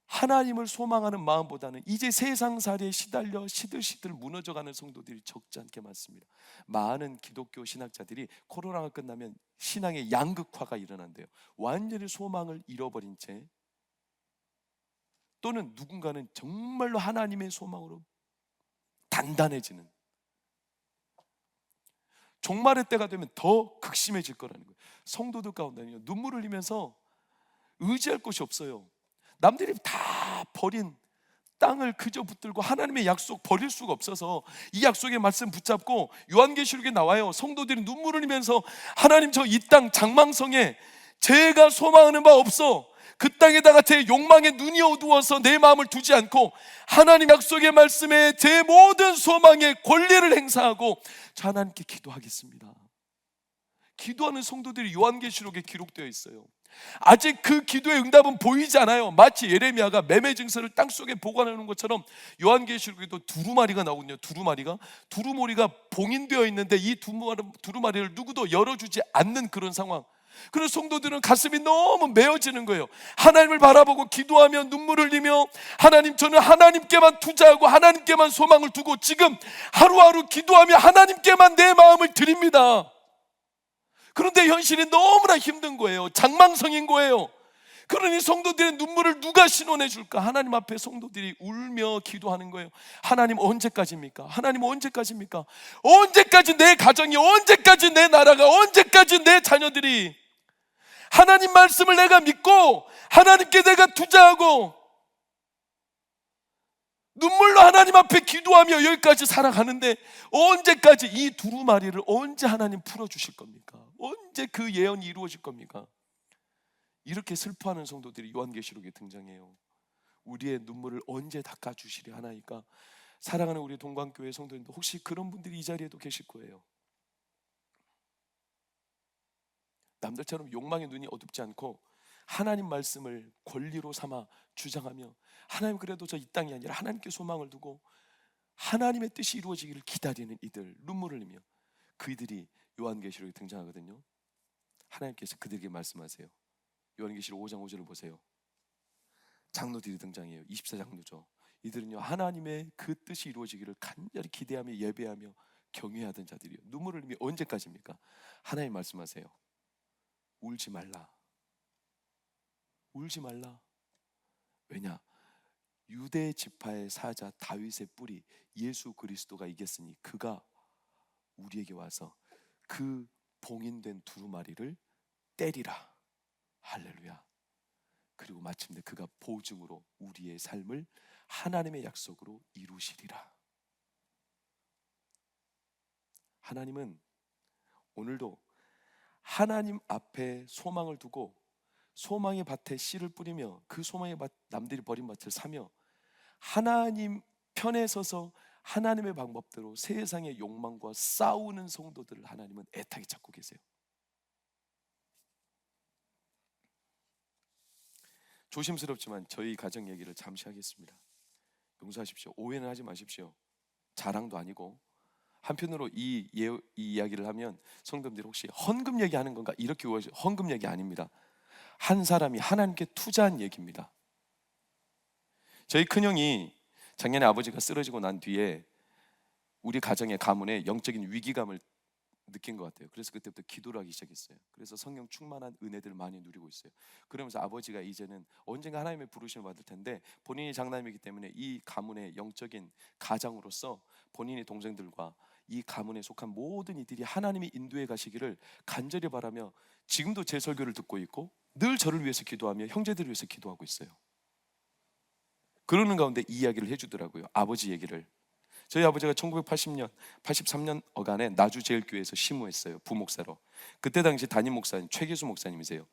하나님을 소망하는 마음보다는 이제 세상살이에 시달려 시들시들 무너져가는 성도들이 적지 않게 많습니다. 많은 기독교 신학자들이 코로나가 끝나면 신앙의 양극화가 일어난대요. 완전히 소망을 잃어버린 채, 또는 누군가는 정말로 하나님의 소망으로 단단해지는, 종말의 때가 되면 더 극심해질 거라는 거예요. 성도들 가운데는요, 눈물을 흘리면서 의지할 곳이 없어요. 남들이 다 버린 땅을 그저 붙들고 하나님의 약속 버릴 수가 없어서 이 약속의 말씀 붙잡고, 요한계시록에 나와요. 성도들이 눈물을 흘리면서 하나님, 저 이 땅 장망성에 제가 소망하는 바 없어, 그 땅에다가 제 욕망의 눈이 어두워서 내 마음을 두지 않고 하나님 약속의 말씀에 제 모든 소망의 권리를 행사하고 저 하나님께 기도하겠습니다. 기도하는 성도들이 요한계시록에 기록되어 있어요. 아직 그 기도의 응답은 보이지 않아요. 마치 예레미야가 매매 증서를 땅속에 보관해 놓은 것처럼 요한계시록에도 두루마리가 나오거든요. 두루마리가 봉인되어 있는데 이 두루마리를 누구도 열어주지 않는 그런 상황. 그런 성도들은 가슴이 너무 메어지는 거예요. 하나님을 바라보고 기도하며 눈물을 흘리며, 하나님, 저는 하나님께만 투자하고 하나님께만 소망을 두고 지금 하루하루 기도하며 하나님께만 내 마음을 드립니다. 그런데 현실이 너무나 힘든 거예요. 장망성인 거예요. 그러니 성도들의 눈물을 누가 신원해 줄까? 하나님 앞에 성도들이 울며 기도하는 거예요. 하나님, 언제까지입니까? 하나님, 언제까지입니까? 언제까지 내 가정이, 언제까지 내 나라가, 언제까지 내 자녀들이 하나님 말씀을 내가 믿고 하나님께 내가 투자하고 눈물로 하나님 앞에 기도하며 여기까지 살아가는데 언제까지, 이 두루마리를 언제 하나님 풀어주실 겁니까? 언제 그 예언이 이루어질 겁니까? 이렇게 슬퍼하는 성도들이 요한계시록에 등장해요. 우리의 눈물을 언제 닦아주시려 하나이까? 사랑하는 우리 동방교회 성도님들, 혹시 그런 분들이 이 자리에도 계실 거예요. 남들처럼 욕망의 눈이 어둡지 않고 하나님 말씀을 권리로 삼아 주장하며, 하나님, 그래도 저 이 땅이 아니라 하나님께 소망을 두고 하나님의 뜻이 이루어지기를 기다리는 이들, 눈물을 흘리며 그들이 요한계시록에 등장하거든요. 하나님께서 그들에게 말씀하세요. 요한계시록 5장 5절을 보세요. 장로들이 등장해요. 24장로죠. 이들은요, 하나님의 그 뜻이 이루어지기를 간절히 기대하며 예배하며 경외하던 자들이요. 눈물을 흘리며 언제까지입니까? 하나님 말씀하세요. 울지 말라. 울지 말라. 왜냐? 유대 지파의 사자 다윗의 뿌리 예수 그리스도가 이겼으니 그가 우리에게 와서 그 봉인된 두루마리를 때리라. 할렐루야. 그리고 마침내 그가 보증으로 우리의 삶을 하나님의 약속으로 이루시리라. 하나님은 오늘도 하나님 앞에 소망을 두고 소망의 밭에 씨를 뿌리며 그 소망의 밭, 남들이 버린 밭을 사며 하나님 편에 서서 하나님의 방법대로 세상의 욕망과 싸우는 성도들을 하나님은 애타게 찾고 계세요. 조심스럽지만 저희 가정 얘기를 잠시 하겠습니다. 용서하십시오. 오해는 하지 마십시오. 자랑도 아니고 한편으로 이 이야기를 하면 성도님들이 혹시 헌금 얘기하는 건가 이렇게 오해하시죠. 헌금 얘기 아닙니다. 한 사람이 하나님께 투자한 얘기입니다. 저희 큰형이 작년에 아버지가 쓰러지고 난 뒤에 우리 가정의 가문에 영적인 위기감을 느낀 것 같아요. 그래서 그때부터 기도를 하기 시작했어요. 그래서 성령 충만한 은혜들을 많이 누리고 있어요. 그러면서 아버지가 이제는 언젠가 하나님의 부르심을 받을 텐데 본인이 장남이기 때문에 이 가문의 영적인 가장으로서 본인의 동생들과 이 가문에 속한 모든 이들이 하나님이 인도해 가시기를 간절히 바라며 지금도 제 설교를 듣고 있고 늘 저를 위해서 기도하며 형제들을 위해서 기도하고 있어요. 그러는 가운데 이 이야기를 해주더라고요. 아버지 얘기를. 저희 아버지가 1980년, 83년 어간에 나주제일교회에서 심우했어요. 부목사로. 그때 당시 담임 목사님 최기수 목사님이세요.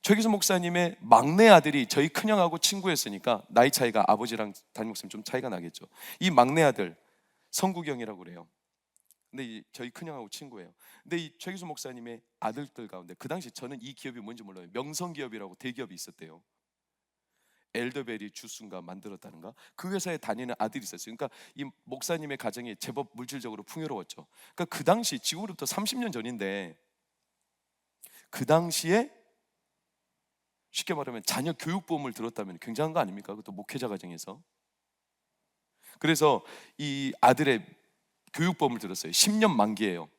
최기수 목사님의 막내 아들이 저희 큰형하고 친구였으니까 나이 차이가 아버지랑 담임 목사님 좀 차이가 나겠죠. 이 막내 아들 성국영이라고 그래요. 근데 저희 큰형하고 친구예요. 근데 이 최기수 목사님의 아들들 가운데 그 당시 저는 이 기업이 뭔지 몰라요. 명성기업이라고 대기업이 있었대요. 엘더베리 주스인가 만들었다는가 그 회사에 다니는 아들이 있었어요. 그러니까 이 목사님의 가정이 제법 물질적으로 풍요로웠죠. 그러니까 그 당시 지금으로부터 30년 전인데 그 당시에 쉽게 말하면 자녀 교육보험을 들었다면 굉장한 거 아닙니까? 그것도 목회자 가정에서. 그래서 이 아들의 교육보험을 들었어요. 10년 만기예요.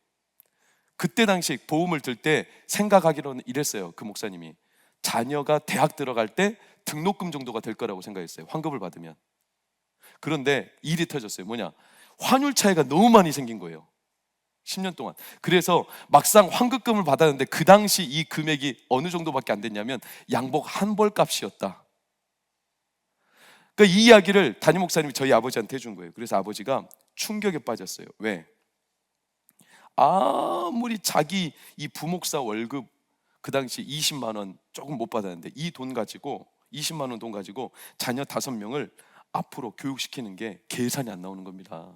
그때 당시 보험을 들 때 생각하기로는 이랬어요. 그 목사님이 자녀가 대학 들어갈 때 등록금 정도가 될 거라고 생각했어요. 환급을 받으면. 그런데 일이 터졌어요. 뭐냐? 환율 차이가 너무 많이 생긴 거예요. 10년 동안. 그래서 막상 환급금을 받았는데 그 당시 이 금액이 어느 정도밖에 안 됐냐면 양복 한 벌 값이었다. 그러니까 이 이야기를 담임 목사님이 저희 아버지한테 해준 거예요. 그래서 아버지가 충격에 빠졌어요. 왜? 아무리 자기 이 부목사 월급 그 당시 20만 원 조금 못 받았는데 이 돈 가지고 20만 원 돈 가지고 자녀 5명을 앞으로 교육시키는 게 계산이 안 나오는 겁니다.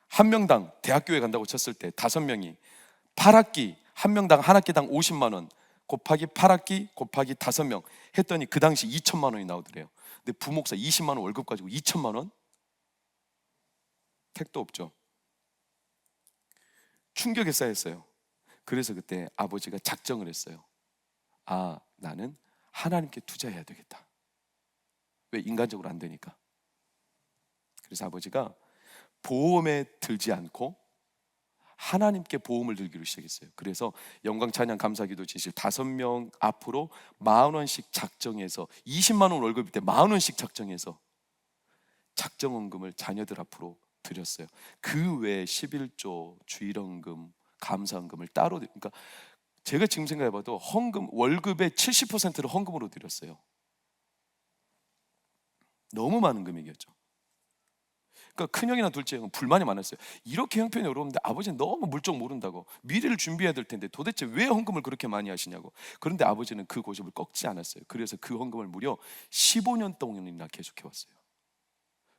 한 명당 대학교에 간다고 쳤을 때 5명이 8학기 한 명당 한 학기당 50만 원 곱하기 8학기 곱하기 5명 했더니 그 당시 2천만 원이 나오더래요. 근데 부목사 20만 원 월급 가지고 2천만 원? 택도 없죠. 충격에 쌓였어요. 그래서 그때 아버지가 작정을 했어요. 아, 나는 하나님께 투자해야 되겠다. 왜? 인간적으로 안 되니까. 그래서 아버지가 보험에 들지 않고 하나님께 보험을 들기로 시작했어요. 그래서 영광 찬양 감사기도 지실 5명 앞으로 10,000원씩 작정해서 20만 원 월급일 때 10,000원씩 작정해서 작정헌금을 자녀들 앞으로 드렸어요. 그 외에 11조, 주일헌금, 감사헌금을 따로 그러니까 제가 지금 생각해봐도 헌금 월급의 70%를 헌금으로 드렸어요. 너무 많은 금액이었죠. 그러니까 큰형이나 둘째 형은 불만이 많았어요. 이렇게 형편이 어려운데 아버지는 너무 물정 모른다고 미래를 준비해야 될 텐데 도대체 왜 헌금을 그렇게 많이 하시냐고. 그런데 아버지는 그 고집을 꺾지 않았어요. 그래서 그 헌금을 무려 15년 동안이나 계속해왔어요.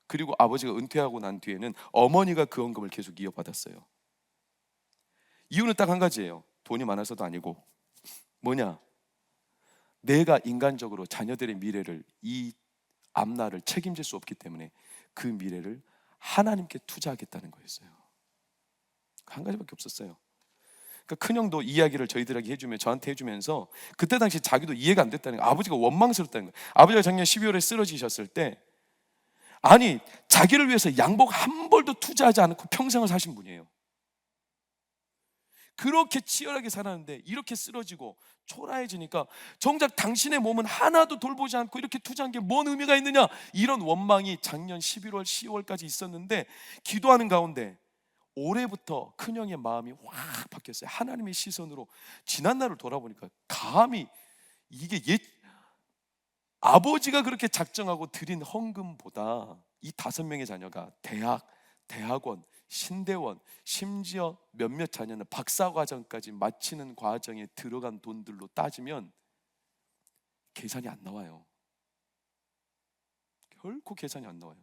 그리고 아버지가 은퇴하고 난 뒤에는 어머니가 그 헌금을 계속 이어받았어요. 이유는 딱 한 가지예요. 돈이 많아서도 아니고 뭐냐? 내가 인간적으로 자녀들의 미래를 이 앞날을 책임질 수 없기 때문에 그 미래를 하나님께 투자하겠다는 거였어요. 한 가지밖에 없었어요. 그러니까 큰형도 이야기를 저희들에게 해주면 저한테 해주면서 그때 당시 자기도 이해가 안 됐다는 거예요. 아버지가 원망스럽다는 거예요. 아버지가 작년 12월에 쓰러지셨을 때 아니 자기를 위해서 양복 한 벌도 투자하지 않고 평생을 사신 분이에요. 그렇게 치열하게 살았는데 이렇게 쓰러지고 초라해지니까 정작 당신의 몸은 하나도 돌보지 않고 이렇게 투자한 게 뭔 의미가 있느냐, 이런 원망이 작년 11월 10월까지 있었는데 기도하는 가운데 올해부터 큰형의 마음이 확 바뀌었어요. 하나님의 시선으로 지난날을 돌아보니까 감히 이게 아버지가 그렇게 작정하고 드린 헌금보다 이 5명의 자녀가 대학, 대학원, 신대원, 심지어 몇몇 자녀는 박사과정까지 마치는 과정에 들어간 돈들로 따지면 계산이 안 나와요. 결코 계산이 안 나와요.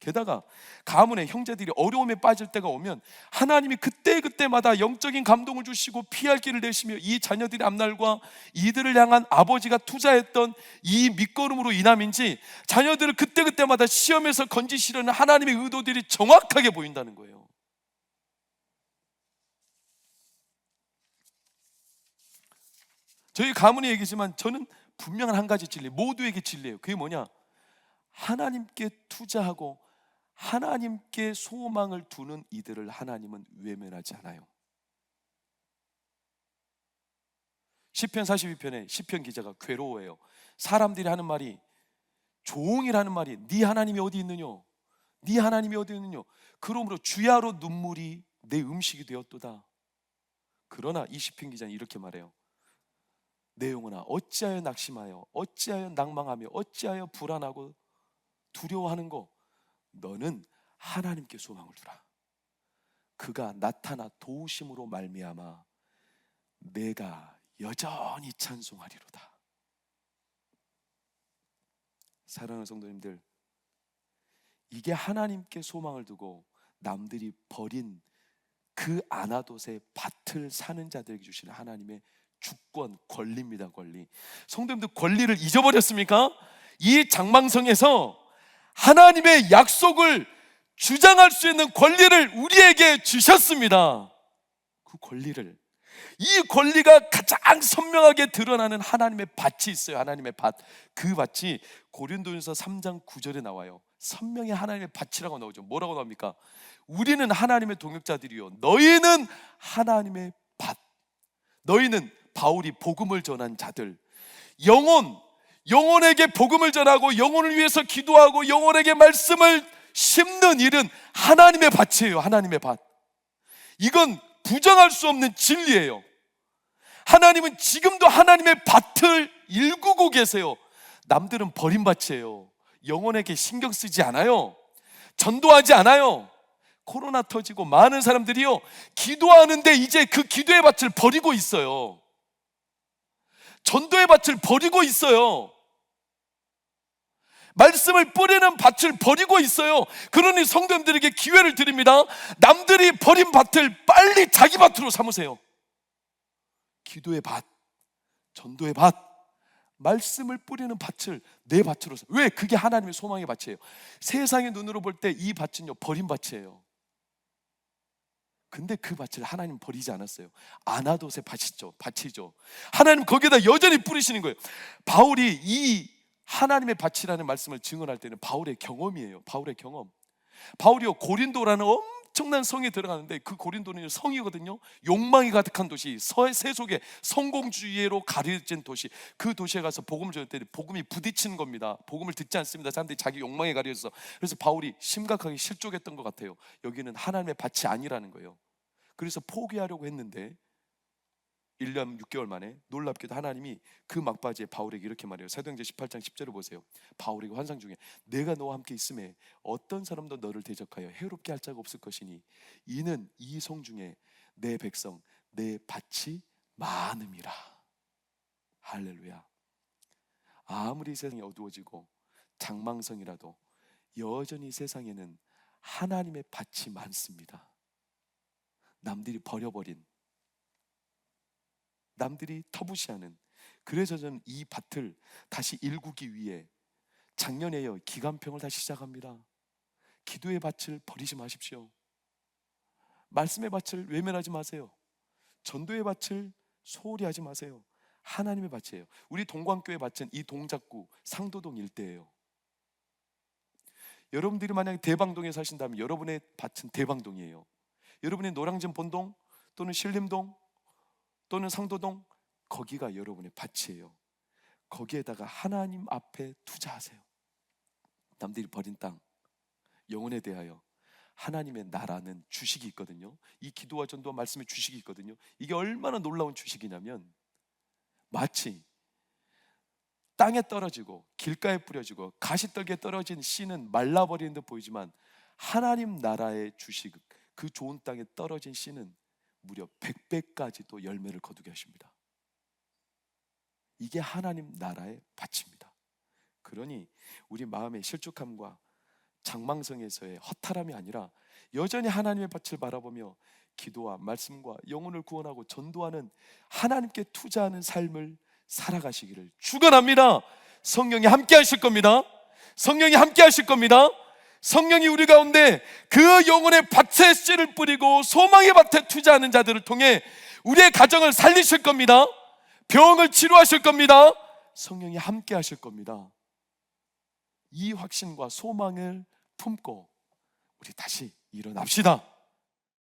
게다가 가문의 형제들이 어려움에 빠질 때가 오면 하나님이 그때그때마다 영적인 감동을 주시고 피할 길을 내시며 이 자녀들의 앞날과 이들을 향한 아버지가 투자했던 이 밑거름으로 인함인지 자녀들을 그때그때마다 시험에서 건지시려는 하나님의 의도들이 정확하게 보인다는 거예요. 저희 가문의 얘기지만 저는 분명한 한 가지 진리, 모두에게 진리예요. 그게 뭐냐? 하나님께 투자하고 하나님께 소망을 두는 이들을 하나님은 외면하지 않아요. 시편 42편에 시편 기자가 괴로워해요. 사람들이 하는 말이, 종이라는 말이, 네 하나님이 어디 있느냐, 네 하나님이 어디 있느냐. 그러므로 주야로 눈물이 내 음식이 되었도다. 그러나 이 시편 기자는 이렇게 말해요. 내 영혼아 어찌하여 낙심하여 어찌하여 낭망하며 어찌하여 불안하고 두려워하는고. 너는 하나님께 소망을 두라. 그가 나타나 도우심으로 말미암아 내가 여전히 찬송하리로다. 사랑하는 성도님들, 이게 하나님께 소망을 두고 남들이 버린 그 아나돗의 밭을 사는 자들에게 주시는 하나님의 주권, 권리입니다. 권리. 성도님들, 권리를 잊어버렸습니까? 이 장망성에서 하나님의 약속을 주장할 수 있는 권리를 우리에게 주셨습니다. 그 권리를, 이 권리가 가장 선명하게 드러나는 하나님의 밭이 있어요. 하나님의 밭. 그 밭이 고린도전서 3장 9절에 나와요. 선명히 하나님의 밭이라고 나오죠. 뭐라고 나옵니까? 우리는 하나님의 동역자들이요 너희는 하나님의 밭. 너희는 바울이 복음을 전한 자들, 영혼에게 복음을 전하고 영혼을 위해서 기도하고 영혼에게 말씀을 심는 일은 하나님의 밭이에요. 하나님의 밭. 이건 부정할 수 없는 진리예요. 하나님은 지금도 하나님의 밭을 일구고 계세요. 남들은 버린 밭이에요. 영혼에게 신경 쓰지 않아요. 전도하지 않아요. 코로나 터지고 많은 사람들이요 기도하는데 이제 그 기도의 밭을 버리고 있어요. 전도의 밭을 버리고 있어요. 말씀을 뿌리는 밭을 버리고 있어요. 그러니 성도님들에게 기회를 드립니다. 남들이 버린 밭을 빨리 자기 밭으로 삼으세요. 기도의 밭, 전도의 밭, 말씀을 뿌리는 밭을 내 밭으로. 왜? 그게 하나님의 소망의 밭이에요. 세상의 눈으로 볼 때 이 밭은요 버린 밭이에요. 근데 그 밭을 하나님 버리지 않았어요. 아나돗의 밭이죠. 하나님 거기에다 여전히 뿌리시는 거예요. 바울이 이 하나님의 밭이라는 말씀을 증언할 때는 바울의 경험이에요. 바울의 경험. 바울이요 고린도라는 엄청난 성에 들어가는데, 그 고린도는 성이거든요. 욕망이 가득한 도시, 세속의 성공주의로 가려진 도시. 그 도시에 가서 복음을 전할 때 복음이 부딪히는 겁니다. 복음을 듣지 않습니다. 사람들이 자기 욕망에 가려져서. 그래서 바울이 심각하게 실족했던 것 같아요. 여기는 하나님의 밭이 아니라는 거예요. 그래서 포기하려고 했는데 1년 6개월 만에 놀랍게도 하나님이 그 막바지에 바울에게 이렇게 말해요. 사도행전 18장 10절을 보세요. 바울에게 환상 중에 내가 너와 함께 있음에 어떤 사람도 너를 대적하여 해롭게 할 자가 없을 것이니 이는 이 성 중에 내 백성 내 밭이 많음이라. 할렐루야. 아무리 세상이 어두워지고 장망성이라도 여전히 세상에는 하나님의 밭이 많습니다. 남들이 버려버린, 남들이 터부시하는. 그래서 저는 이 밭을 다시 일구기 위해 작년에요 기간평을 다시 시작합니다. 기도의 밭을 버리지 마십시오. 말씀의 밭을 외면하지 마세요. 전도의 밭을 소홀히 하지 마세요. 하나님의 밭이에요. 우리 동광교회 밭은 이 동작구 상도동 일대예요. 여러분들이 만약에 대방동에 사신다면 여러분의 밭은 대방동이에요. 여러분의 노량진 본동 또는 신림동 또는 상도동, 거기가 여러분의 밭이에요. 거기에다가 하나님 앞에 투자하세요. 남들이 버린 땅, 영혼에 대하여 하나님의 나라는 주식이 있거든요. 이 기도와 전도와 말씀의 주식이 있거든요. 이게 얼마나 놀라운 주식이냐면 마치 땅에 떨어지고 길가에 뿌려지고 가시떨기에 떨어진 씨는 말라버리는 듯 보이지만 하나님 나라의 주식, 그 좋은 땅에 떨어진 씨는 무려 100배까지도 열매를 거두게 하십니다. 이게 하나님 나라의 밭입니다. 그러니 우리 마음의 실족함과 장망성에서의 허탈함이 아니라 여전히 하나님의 밭을 바라보며 기도와 말씀과 영혼을 구원하고 전도하는, 하나님께 투자하는 삶을 살아가시기를 축원합니다. 성령이 함께 하실 겁니다. 성령이 함께 하실 겁니다. 성령이 우리 가운데 그 영혼의 밭에 씨를 뿌리고 소망의 밭에 투자하는 자들을 통해 우리의 가정을 살리실 겁니다. 병을 치료하실 겁니다. 성령이 함께 하실 겁니다. 이 확신과 소망을 품고 우리 다시 일어납시다.